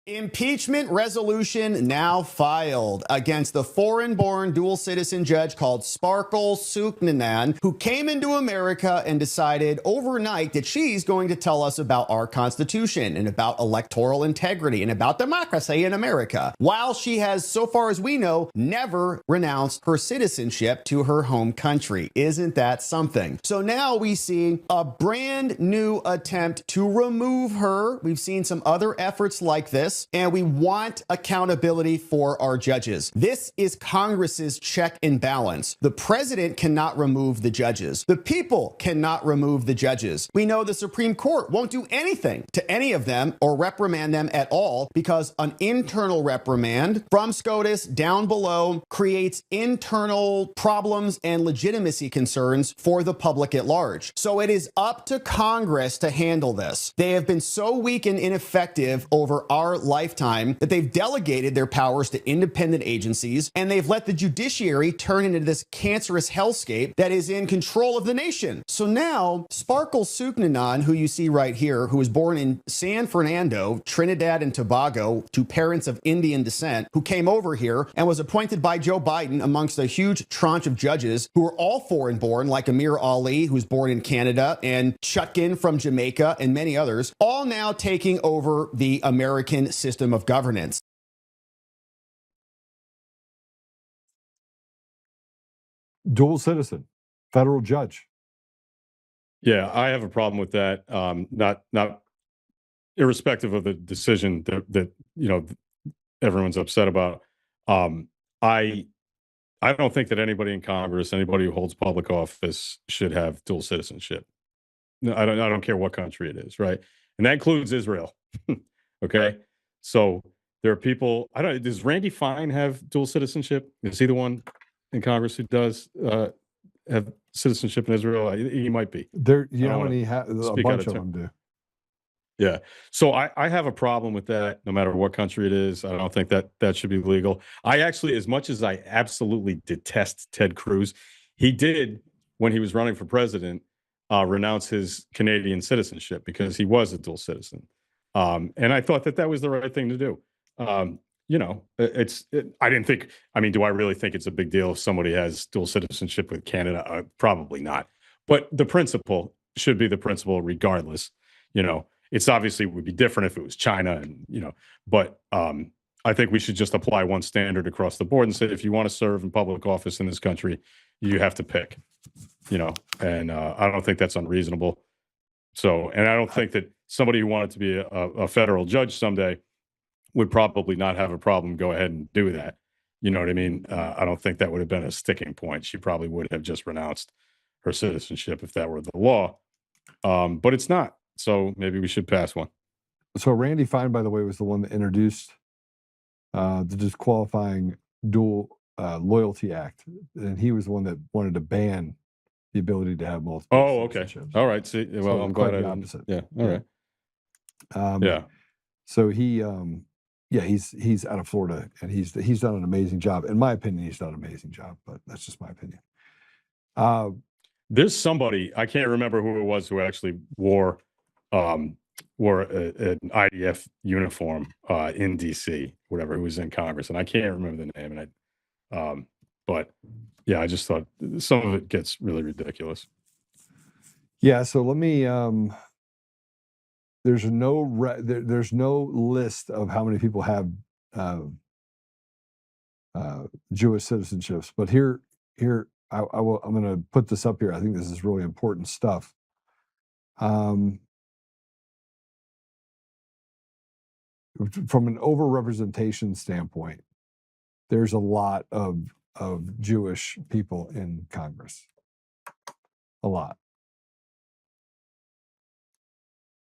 Impeachment resolution now filed against the foreign-born dual citizen judge called Sparkle Suknanan, who came into America and decided overnight that she's going to tell us about our Constitution and about electoral integrity and about democracy in America, while she has, so far as we know, never renounced her citizenship to her home country. Isn't that something? So now we see a brand new attempt to remove her. We've seen some other efforts like this. And we want accountability for our judges. This is Congress's check and balance. The president cannot remove the judges. The people cannot remove the judges. We know the Supreme Court won't do anything to any of them or reprimand them at all because an internal reprimand from SCOTUS down below creates internal problems and legitimacy concerns for the public at large. So it is up to Congress to handle this. They have been so weak and ineffective over our lifetime that they've delegated their powers to independent agencies, and they've let the judiciary turn into this cancerous hellscape that is in control of the nation. So now, Sparkle Suknanan, who you see right here, who was born in San Fernando, Trinidad and Tobago, to parents of Indian descent, who came over here and was appointed by Joe Biden amongst a huge tranche of judges who are all foreign-born, like Amir Ali, who's born in Canada, and Chutkin from Jamaica, and many others, all now taking over the American system of governance. Dual citizen, federal judge. Yeah, I have a problem with that. Not irrespective of the decision that everyone's upset about. I don't think that anybody in Congress, anybody who holds public office, should have dual citizenship. No, I don't care what country it is, right? And that includes Israel. Okay. So there are people, does Randy Fine have dual citizenship? Is he the one in Congress who does have citizenship in Israel? He might be. There, a bunch of them do. Yeah. So I have a problem with that, no matter what country it is. I don't think that should be legal. I actually, as much as I absolutely detest Ted Cruz, he did, when he was running for president, renounce his Canadian citizenship because he was a dual citizen. And I thought that was the right thing to do. I didn't think, do I really think it's a big deal if somebody has dual citizenship with Canada? Probably not. But the principle should be the principle regardless. It's obviously would be different if it was China but I think we should just apply one standard across the board and say, if you want to serve in public office in this country, you have to pick, and I don't think that's unreasonable. So, and I don't think that somebody who wanted to be a federal judge someday would probably not have a problem go ahead and do that. You know what I mean? I don't think that would have been a sticking point. She probably would have just renounced her citizenship if that were the law. But it's not. So maybe we should pass one. So Randy Fine, by the way, was the one that introduced the Disqualifying Dual Loyalty Act. And he was the one that wanted to ban the ability to have multiple. Oh, okay. All right. See, well, So I'm glad I opposite. Yeah. All right. Yeah. So he, he's out of Florida, and he's done an amazing job. In my opinion, he's done an amazing job, but that's just my opinion. There's somebody, I can't remember who it was, who actually wore an IDF uniform in DC, whatever, who was in Congress, and I can't remember the name. And but yeah, I just thought some of it gets really ridiculous. Yeah. So let me. There's no list of how many people have Jewish citizenships, but here I'm going to put this up here. I think this is really important stuff. From an overrepresentation standpoint, there's a lot of Jewish people in Congress. A lot.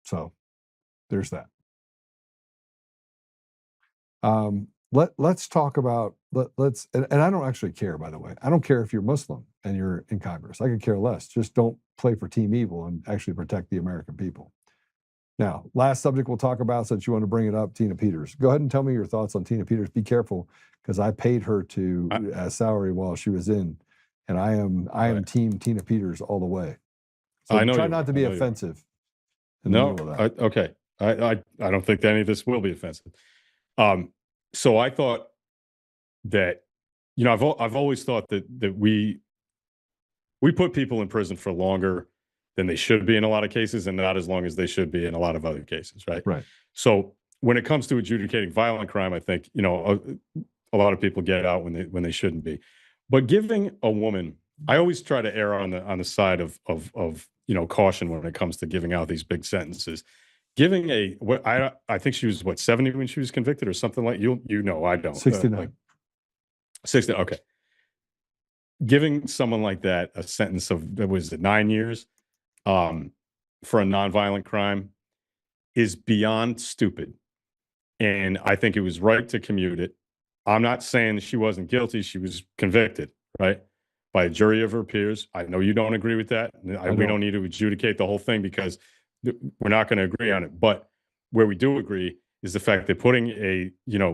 So there's that. Let's talk about let's and I don't actually care, by the way. I don't care if you're Muslim and you're in Congress. I could care less. Just don't play for Team Evil and actually protect the American people. Now, last subject we'll talk about, since you want to bring it up, Tina Peters. Go ahead and tell me your thoughts on Tina Peters. Be careful, because I paid her to salary while she was in, and I am Team Tina Peters all the way. So I know try not to be offensive. No, okay. I don't think that any of this will be offensive. So I thought that, I've always thought that we put people in prison for longer than they should be in a lot of cases, and not as long as they should be in a lot of other cases, right? Right. So when it comes to adjudicating violent crime, I think, a lot of people get out when they shouldn't be. But giving a woman, I always try to err on the side of caution when it comes to giving out these big sentences. Giving I think she was 70 when she was convicted or something like I don't 69. 60. Okay. Giving someone like that a sentence of 9 years for a nonviolent crime is beyond stupid. And I think it was right to commute it. I'm not saying she wasn't guilty. She was convicted, right? By a jury of her peers. I know you don't agree with that. We don't need to adjudicate the whole thing because we're not going to agree on it. But where we do agree is the fact that putting a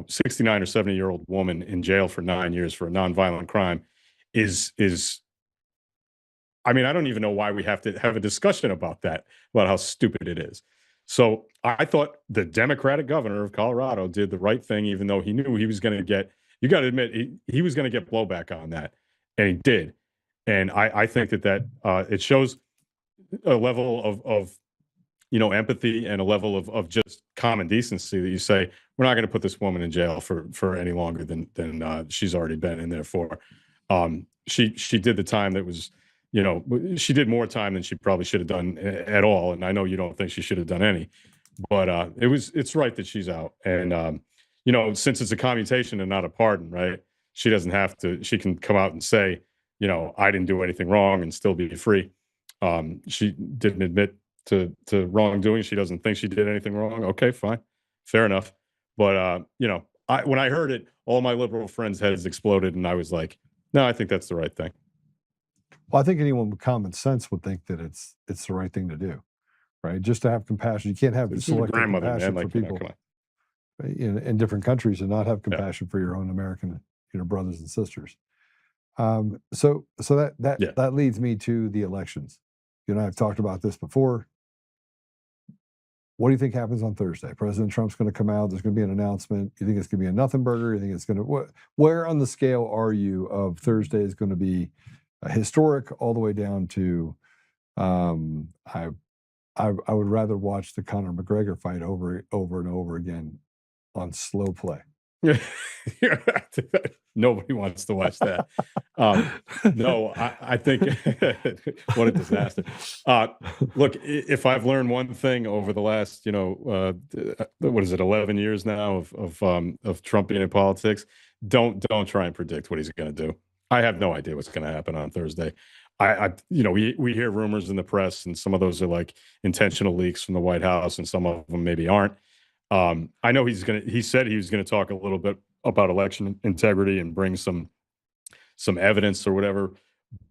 69 or 70-year-old woman in jail for 9 years for a nonviolent crime is I don't even know why we have to have a discussion about that, about how stupid it is. So I thought the Democratic governor of Colorado did the right thing, even though he knew he was going to get, you got to admit, he was going to get blowback on that. And he did. And I think that it shows a level of empathy and a level of just common decency that you say, we're not going to put this woman in jail for any longer than she's already been in there for. She did the time that was, she did more time than she probably should have done at all. And I know you don't think she should have done any, but it's right that she's out. And, since it's a commutation and not a pardon, right? She doesn't have to, she can come out and say, I didn't do anything wrong and still be free. She didn't admit to wrongdoing. She doesn't think she did anything wrong. Okay, fine. Fair enough. But, when I heard it, all my liberal friends' heads exploded. And I was like, no, I think that's the right thing. Well, I think anyone with common sense would think that it's the right thing to do, right? Just to have compassion. You can't have selective compassion for people in different countries and not have compassion for your own American, brothers and sisters. So that leads me to the elections. You and I have talked about this before. What do you think happens on Thursday? President Trump's going to come out. There's going to be an announcement. You think it's going to be a nothing burger? You think it's going to where on the scale are you of Thursday is going to be historic all the way down to I would rather watch the Conor McGregor fight over and over again on slow play. Nobody wants to watch that. No, I think what a disaster. Look, if I've learned one thing over the last, what is it, 11 years now of Trump being in politics, don't try and predict what he's going to do. I have no idea what's going to happen on Thursday. We hear rumors in the press, and some of those are like intentional leaks from the White House, and some of them maybe aren't. I know he said he was going to talk a little bit about election integrity and bring some evidence or whatever,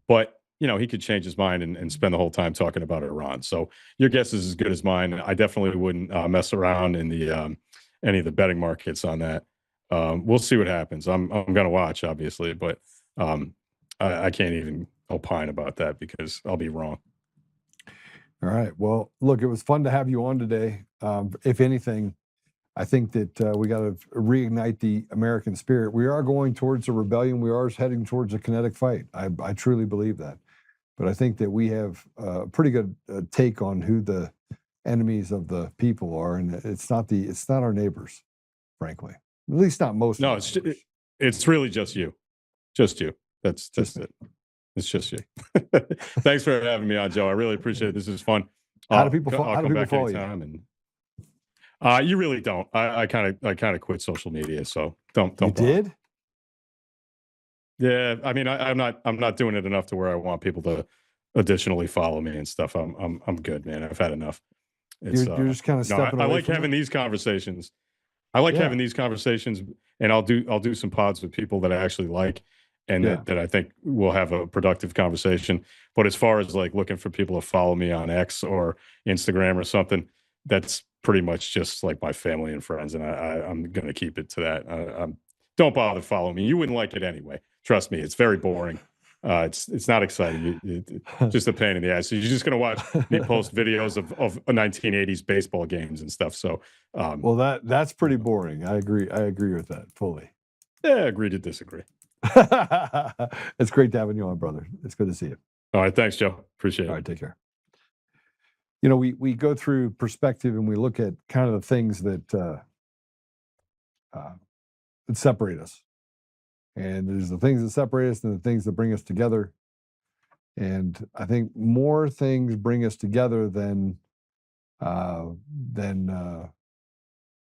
but he could change his mind and spend the whole time talking about Iran. So your guess is as good as mine. I definitely wouldn't mess around in the any of the betting markets on that. We'll see what happens. I'm going to watch, obviously, but I can't even opine about that because I'll be wrong. All right. Well, look, it was fun to have you on today. If anything, I think that we got to reignite the American spirit. We are going towards a rebellion. We are heading towards a kinetic fight. I truly believe that. But I think that we have a pretty good take on who the enemies of the people are, and it's not our neighbors, frankly. At least not most. No, it's really just you. Just you. That's it. It's just you. Thanks for having me on, Joe. I really appreciate it. This is fun. How do people follow you? And you really don't. I kind of quit social media, so don't. You did? Yeah, I mean, I'm not doing it enough to where I want people to additionally follow me and stuff. I'm good, man. I've had enough. You're just kind of stepping away. I like having these conversations. I like having these conversations and I'll do some pods with people that I actually like, and that I think will have a productive conversation. But as far as like looking for people to follow me on X or Instagram or something, that's pretty much just like my family and friends, and I'm going to keep it to that. Don't bother following me. You wouldn't like it anyway. Trust me, it's very boring. It's not exciting. It's just a pain in the ass. So you're just going to watch me post videos of 1980s baseball games and stuff. So, well, that's pretty boring. I agree with that fully. Yeah, agree to disagree. It's great having you on, brother. It's good to see you. All right, thanks, Joe. Appreciate it. All right, take care. You know, we go through perspective and we look at kind of the things that separate us. And there's the things that separate us and the things that bring us together. And I think more things bring us together than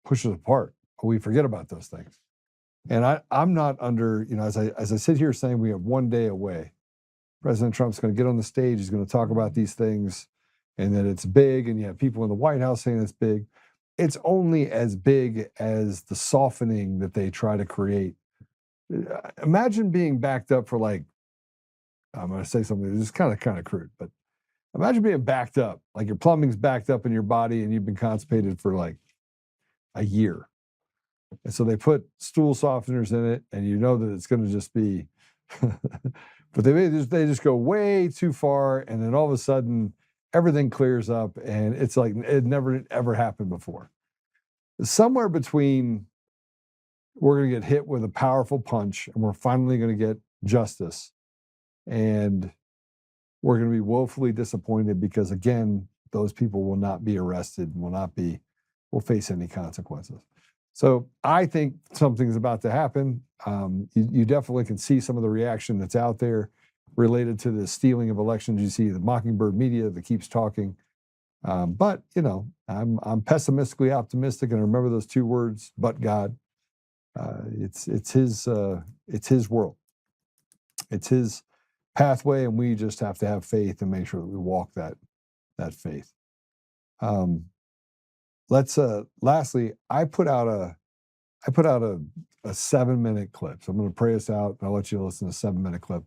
push us apart. We forget about those things. And I'm not under, you know, as I sit here saying we have one day away, President Trump's going to get on the stage, he's going to talk about these things, and that it's big, and you have people in the White House saying it's big. It's only as big as the softening that they try to create. Imagine being backed up for, like, I'm going to say something that's kind of crude, but imagine being backed up, like your plumbing's backed up in your body and you've been constipated for like a year. And so they put stool softeners in it, and you know that it's going to just be, but they just go way too far, and then all of a sudden everything clears up, and it's like it never ever happened before. Somewhere between we're going to get hit with a powerful punch, and we're finally going to get justice, and we're going to be woefully disappointed because, again, those people will not be arrested, will face any consequences. So I think something's about to happen. You definitely can see some of the reaction that's out there related to the stealing of elections. You see the Mockingbird media that keeps talking. But, you know, I'm pessimistically optimistic, and I remember those two words, but God. It's his world. It's his pathway, and we just have to have faith and make sure that we walk that faith. Lastly, I put out a 7-minute clip. So I'm going to pray us out, and I'll let you listen to a 7-minute clip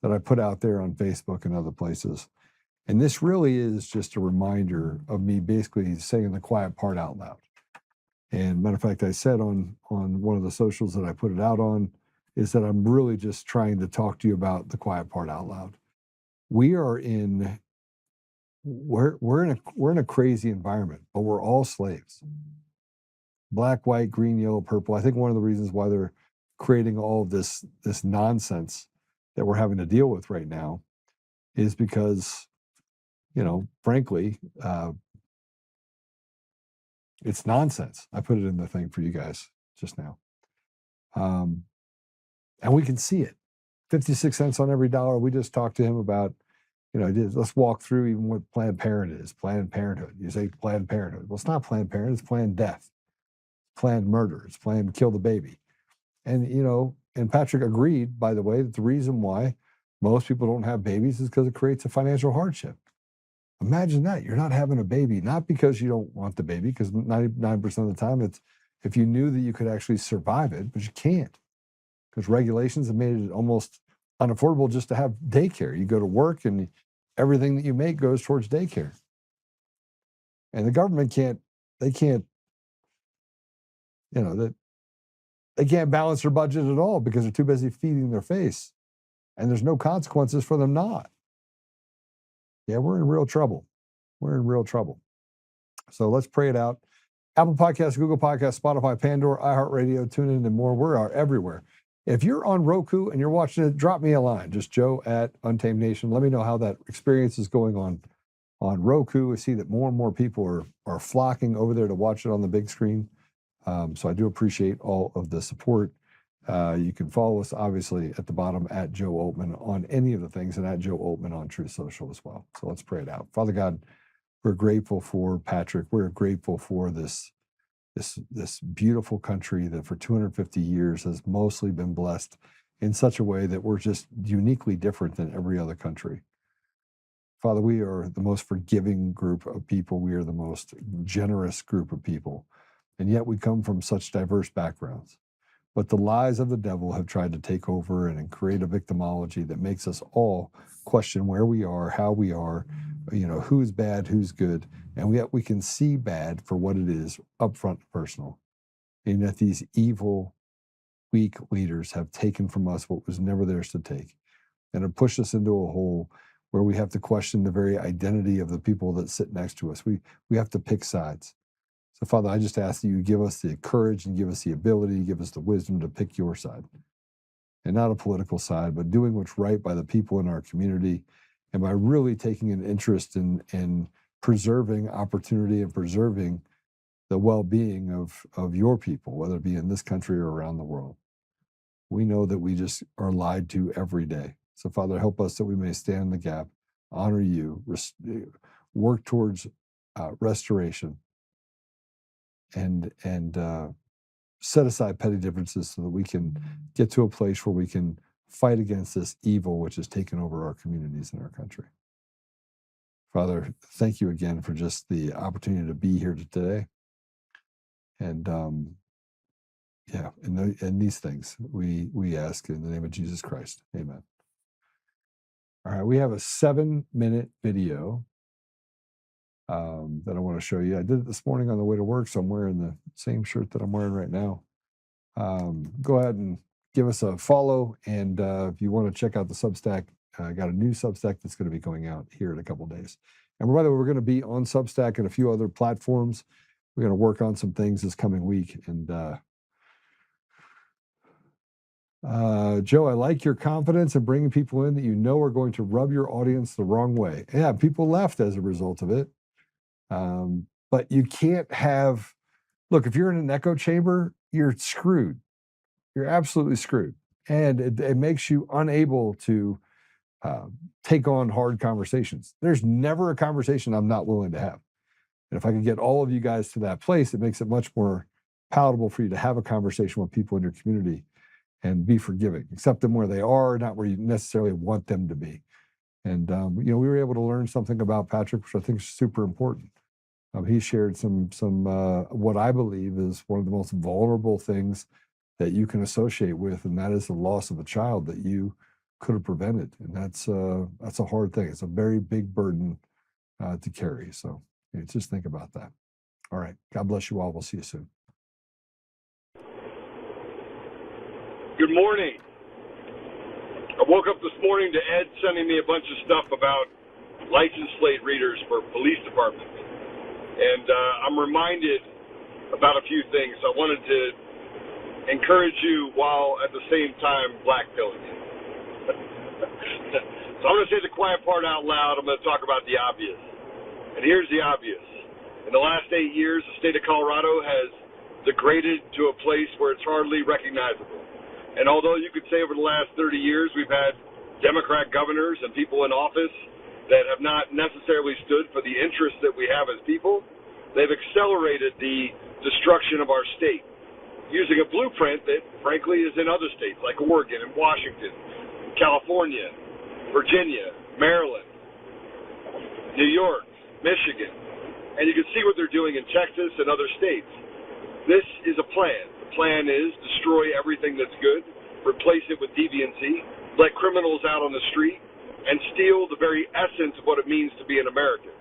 that I put out there on Facebook and other places. And this really is just a reminder of me basically saying the quiet part out loud. And matter of fact, I said on one of the socials that I put it out on is that I'm really just trying to talk to you about the quiet part out loud. We're in a crazy environment, but we're all slaves. Black, white, green, yellow, purple. I think one of the reasons why they're creating all of this nonsense that we're having to deal with right now is because, you know, frankly, it's nonsense. I put it in the thing for you guys just now. And we can see it. 56 cents on every dollar. We just talked to him about, you know, let's walk through even what Planned Parenthood is. Planned Parenthood. You say Planned Parenthood. Well, it's not Planned Parenthood. It's planned death. Planned murder. It's planned kill the baby. And, you know, and Patrick agreed, by the way, that the reason why most people don't have babies is because it creates a financial hardship. Imagine that. You're not having a baby, not because you don't want the baby, because 99% of the time it's if you knew that you could actually survive it, but you can't. Because regulations have made it almost unaffordable just to have daycare. You go to work and everything that you make goes towards daycare. And the government can't balance their budget at all because they're too busy feeding their face. And there's no consequences for them not. Yeah, we're in real trouble. We're in real trouble. So let's pray it out. Apple Podcasts, Google Podcasts, Spotify, Pandora, iHeartRadio, TuneIn, and more. We are everywhere. If you're on Roku and you're watching it, drop me a line. Just Joe at Untamed Nation. Let me know how that experience is going on Roku. I see that more and more people are flocking over there to watch it on the big screen. So I do appreciate all of the support. You can follow us, obviously, at the bottom at Joe Oltmann on any of the things, and at Joe Oltmann on Truth Social as well. So let's pray it out. Father God, we're grateful for Patrick. We're grateful for this beautiful country that for 250 years has mostly been blessed in such a way that we're just uniquely different than every other country. Father, we are the most forgiving group of people. We are the most generous group of people. And yet we come from such diverse backgrounds. But the lies of the devil have tried to take over and create a victimology that makes us all question where we are, how we are, who's bad, who's good. And yet we can see bad for what it is, upfront and personal. And that these evil, weak leaders have taken from us what was never theirs to take, and have pushed us into a hole where we have to question the very identity of the people that sit next to us. We have to pick sides. So, Father, I just ask that you give us the courage and give us the ability, give us the wisdom to pick your side. And not a political side, but doing what's right by the people in our community, and by really taking an interest in preserving opportunity and preserving the well-being of your people, whether it be in this country or around the world. We know that we just are lied to every day. So, Father, help us that we may stand in the gap, honor you, work towards restoration, and set aside petty differences so that we can get to a place where we can fight against this evil which has taken over our communities and our country. Father, thank you again for just the opportunity to be here today. And and these things we ask in the name of Jesus Christ. Amen. All right, we have a 7-minute video that I want to show you. I did it this morning on the way to work, so I'm wearing the same shirt that I'm wearing right now. Go ahead and give us a follow, and if you want to check out the Substack, I got a new Substack that's going to be going out here in a couple of days. And by the way, we're going to be on Substack and a few other platforms. We're going to work on some things this coming week. And Joe, I like your confidence in bringing people in that you know are going to rub your audience the wrong way. Yeah, people left as a result of it. But you can't have, look, if you're in an echo chamber, you're screwed. You're absolutely screwed. And it makes you unable to take on hard conversations. There's never a conversation I'm not willing to have. And if I can get all of you guys to that place, it makes it much more palatable for you to have a conversation with people in your community and be forgiving. Accept them where they are, not where you necessarily want them to be. And, we were able to learn something about Patrick, which I think is super important. He shared some what I believe is one of the most vulnerable things that you can associate with, and that is the loss of a child that you could have prevented. And that's a hard thing. It's a very big burden to carry. So just think about that. All right. God bless you all. We'll see you soon. Good morning. I woke up this morning to Ed sending me a bunch of stuff about license plate readers for police departments. And I'm reminded about a few things. I wanted to encourage you while at the same time blackpilling you. So I'm going to say the quiet part out loud. I'm going to talk about the obvious. And here's the obvious. In the last 8 years, the state of Colorado has degraded to a place where it's hardly recognizable. And although you could say over the last 30 years we've had Democrat governors and people in office that have not necessarily stood for the interests that we have as people, they've accelerated the destruction of our state using a blueprint that, frankly, is in other states like Oregon and Washington, California, Virginia, Maryland, New York, Michigan. And you can see what they're doing in Texas and other states. This is a plan. The plan is destroy everything that's good, replace it with deviancy, let criminals out on the street, and steal the very essence of what it means to be an American.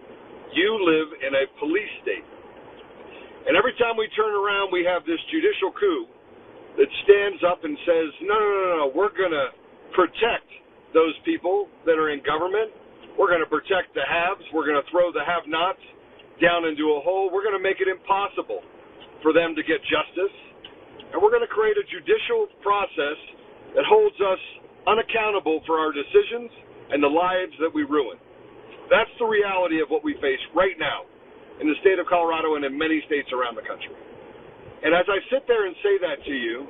You live in a police state. And every time we turn around, we have this judicial coup that stands up and says, no, we're going to protect those people that are in government. We're going to protect the haves. We're going to throw the have-nots down into a hole. We're going to make it impossible for them to get justice. And we're going to create a judicial process that holds us unaccountable for our decisions and the lives that we ruin. That's the reality of what we face right now in the state of Colorado and in many states around the country. And as I sit there and say that to you,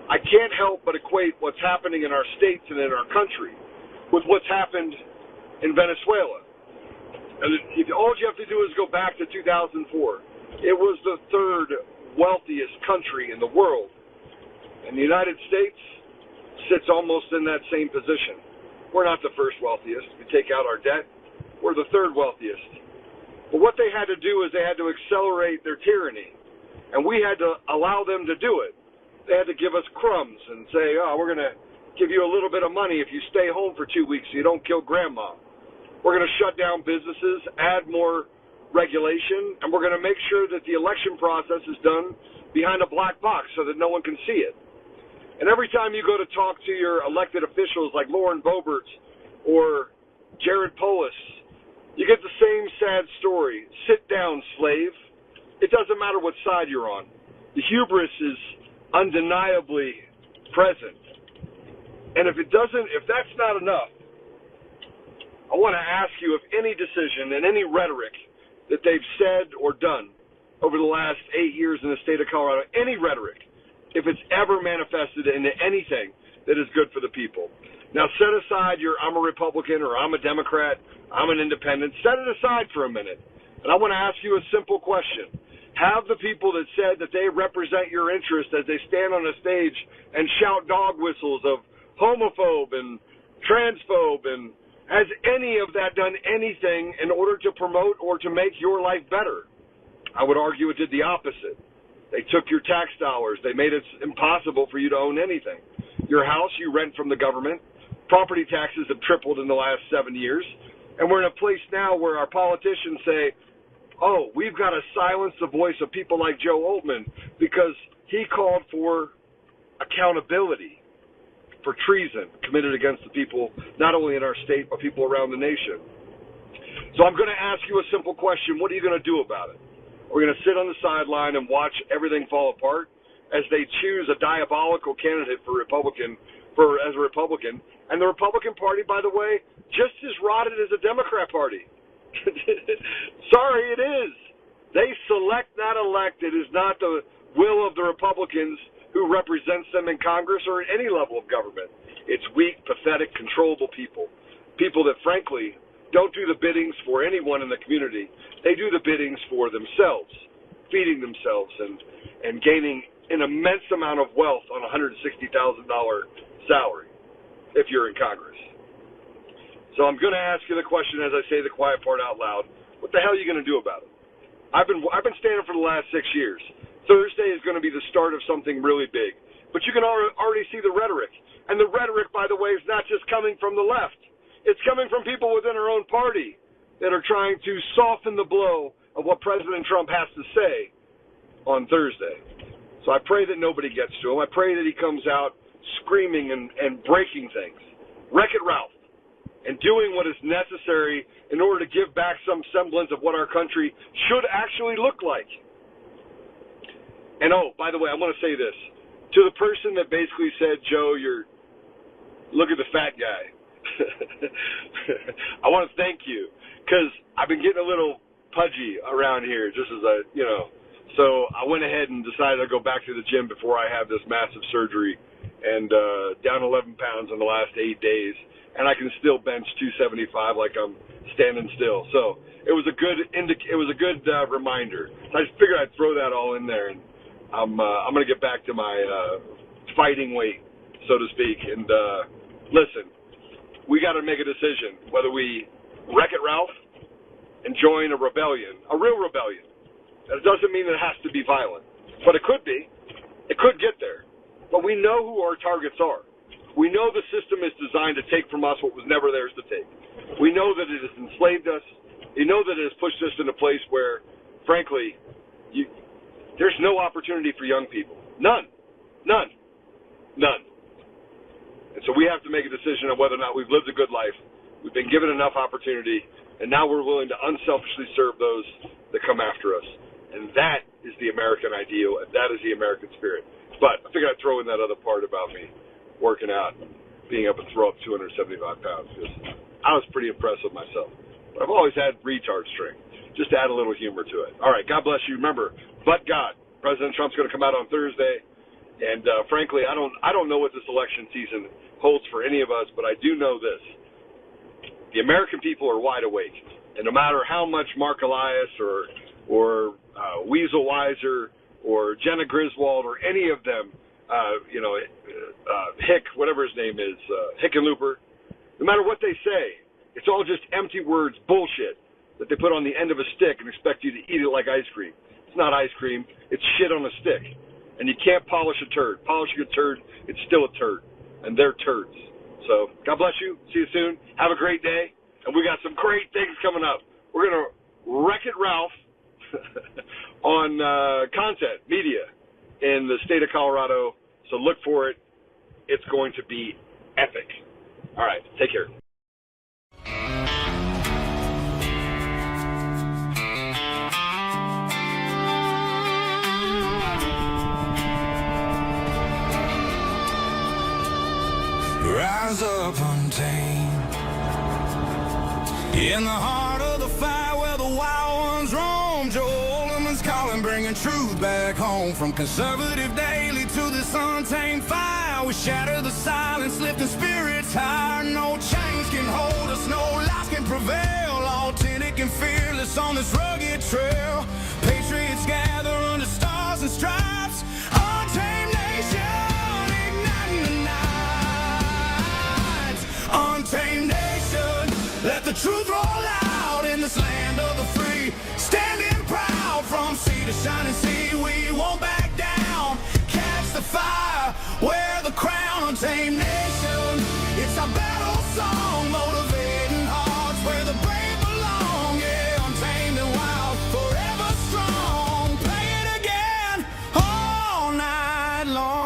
I can't help but equate what's happening in our states and in our country with what's happened in Venezuela. And all you have to do is go back to 2004. It was the third wealthiest country in the world. And the United States sits almost in that same position. We're not the first wealthiest. We take out our debt. We're the third wealthiest. But what they had to do is they had to accelerate their tyranny. And we had to allow them to do it they had to give us crumbs and say, oh, we're going to give you a little bit of money if you stay home for 2 weeks so you don't kill grandma. We're going to shut down businesses, add more regulation, and we're going to make sure that the election process is done behind a black box so that no one can see it. And every time you go to talk to your elected officials like Lauren Boebert or Jared Polis, you get the same sad story. Sit down, slave. It doesn't matter what side you're on. The hubris is undeniably present. And if that's not enough, I want to ask you if any decision and any rhetoric that they've said or done over the last 8 years in the state of Colorado, any rhetoric, if it's ever manifested into anything that is good for the people. Now, set aside your I'm a Republican or I'm a Democrat, I'm an independent. Set it aside for a minute. And I want to ask you a simple question. Have the people that said that they represent your interest as they stand on a stage and shout dog whistles of homophobe and transphobe, and has any of that done anything in order to promote or to make your life better? I would argue it did the opposite. They took your tax dollars. They made it impossible for you to own anything. Your house, you rent from the government. Property taxes have tripled in the last 7 years. And we're in a place now where our politicians say, oh, we've got to silence the voice of people like Joe Oltmann because he called for accountability for treason committed against the people, not only in our state, but people around the nation. So I'm going to ask you a simple question. What are you going to do about it? We're going to sit on the sideline and watch everything fall apart as they choose a diabolical candidate as a Republican. And the Republican Party, by the way, just as rotted as the Democrat Party. Sorry, it is. They select, not elect. It is not the will of the Republicans who represents them in Congress or at any level of government. It's weak, pathetic, controllable people. People that, frankly, don't do the biddings for anyone in the community. They do the biddings for themselves, feeding themselves and gaining an immense amount of wealth on a $160,000 salary if you're in Congress. So I'm going to ask you the question as I say the quiet part out loud. What the hell are you going to do about it? I've been standing for the last 6 years. Thursday is going to be the start of something really big. But you can already see the rhetoric. And the rhetoric, by the way, is not just coming from the left. It's coming from people within our own party that are trying to soften the blow of what President Trump has to say on Thursday. So I pray that nobody gets to him. I pray that he comes out screaming and breaking things. Wreck-It Ralph. And doing what is necessary in order to give back some semblance of what our country should actually look like. And oh, by the way, I want to say this. To the person that basically said, Joe, look at the fat guy. I want to thank you because I've been getting a little pudgy around here just as so I went ahead and decided to go back to the gym before I have this massive surgery and down 11 pounds in the last 8 days. And I can still bench 275 like I'm standing still. So it was a good reminder. So I just figured I'd throw that all in there, and I'm going to get back to my fighting weight, so to speak. And listen, we got to make a decision whether we Wreck-It Ralph and join a rebellion, a real rebellion. That doesn't mean it has to be violent, but it could be. It could get there. But we know who our targets are. We know the system is designed to take from us what was never theirs to take. We know that it has enslaved us. We know that it has pushed us in a place where, frankly, there's no opportunity for young people. None. And so we have to make a decision on whether or not we've lived a good life. We've been given enough opportunity, and now we're willing to unselfishly serve those that come after us. And that is the American ideal, and that is the American spirit. But I figured I'd throw in that other part about me working out, being able to throw up 275 pounds, because I was pretty impressed with myself. But I've always had retard strength, just to add a little humor to it. All right, God bless you. Remember, but God, President Trump's going to come out on Thursday, and frankly, I don't know what this election season holds for any of us, but I do know this. The American people are wide awake, and no matter how much Mark Elias or Weasel Weiser or Jenna Griswold or any of them, Hick, whatever his name is, Hickenlooper, no matter what they say, it's all just empty words, bullshit, that they put on the end of a stick and expect you to eat it like ice cream. It's not ice cream. It's shit on a stick. And you can't polish a turd. Polishing a turd, it's still a turd. And they're turds. So God bless you. See you soon. Have a great day. And we got some great things coming up. We're going to Wreck-It Ralph on content, media in the state of Colorado. So look for it. It's going to be epic. All right. Take care. Rise up untamed in the heart of the fight where the wild ones roam. Joe Oltmann's calling, bringing truth back home. From conservative daily to this untamed fire, we shatter the silence, lifting spirits higher. No chains can hold us, no lies can prevail. Authentic and fearless on this rugged trail. Patriots gather under stars and stripes. Untamed nation, igniting the night. Untamed nation, let the truth roll out in this land of the free. Standing proud from sea to shining sea, we won't back down. Catch the fire, wear the crown. Untamed nation, it's our battle song, motivating hearts where the brave belong. Yeah, untamed and wild, forever strong. Play it again all night long.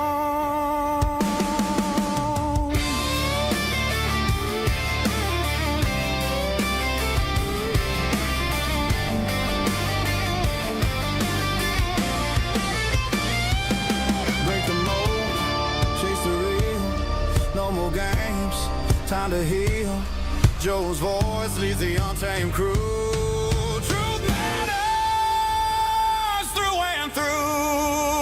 Break the mold, chase the real, no more games, time to heal. Joe's voice leads the untamed crew. Truth matters through and through.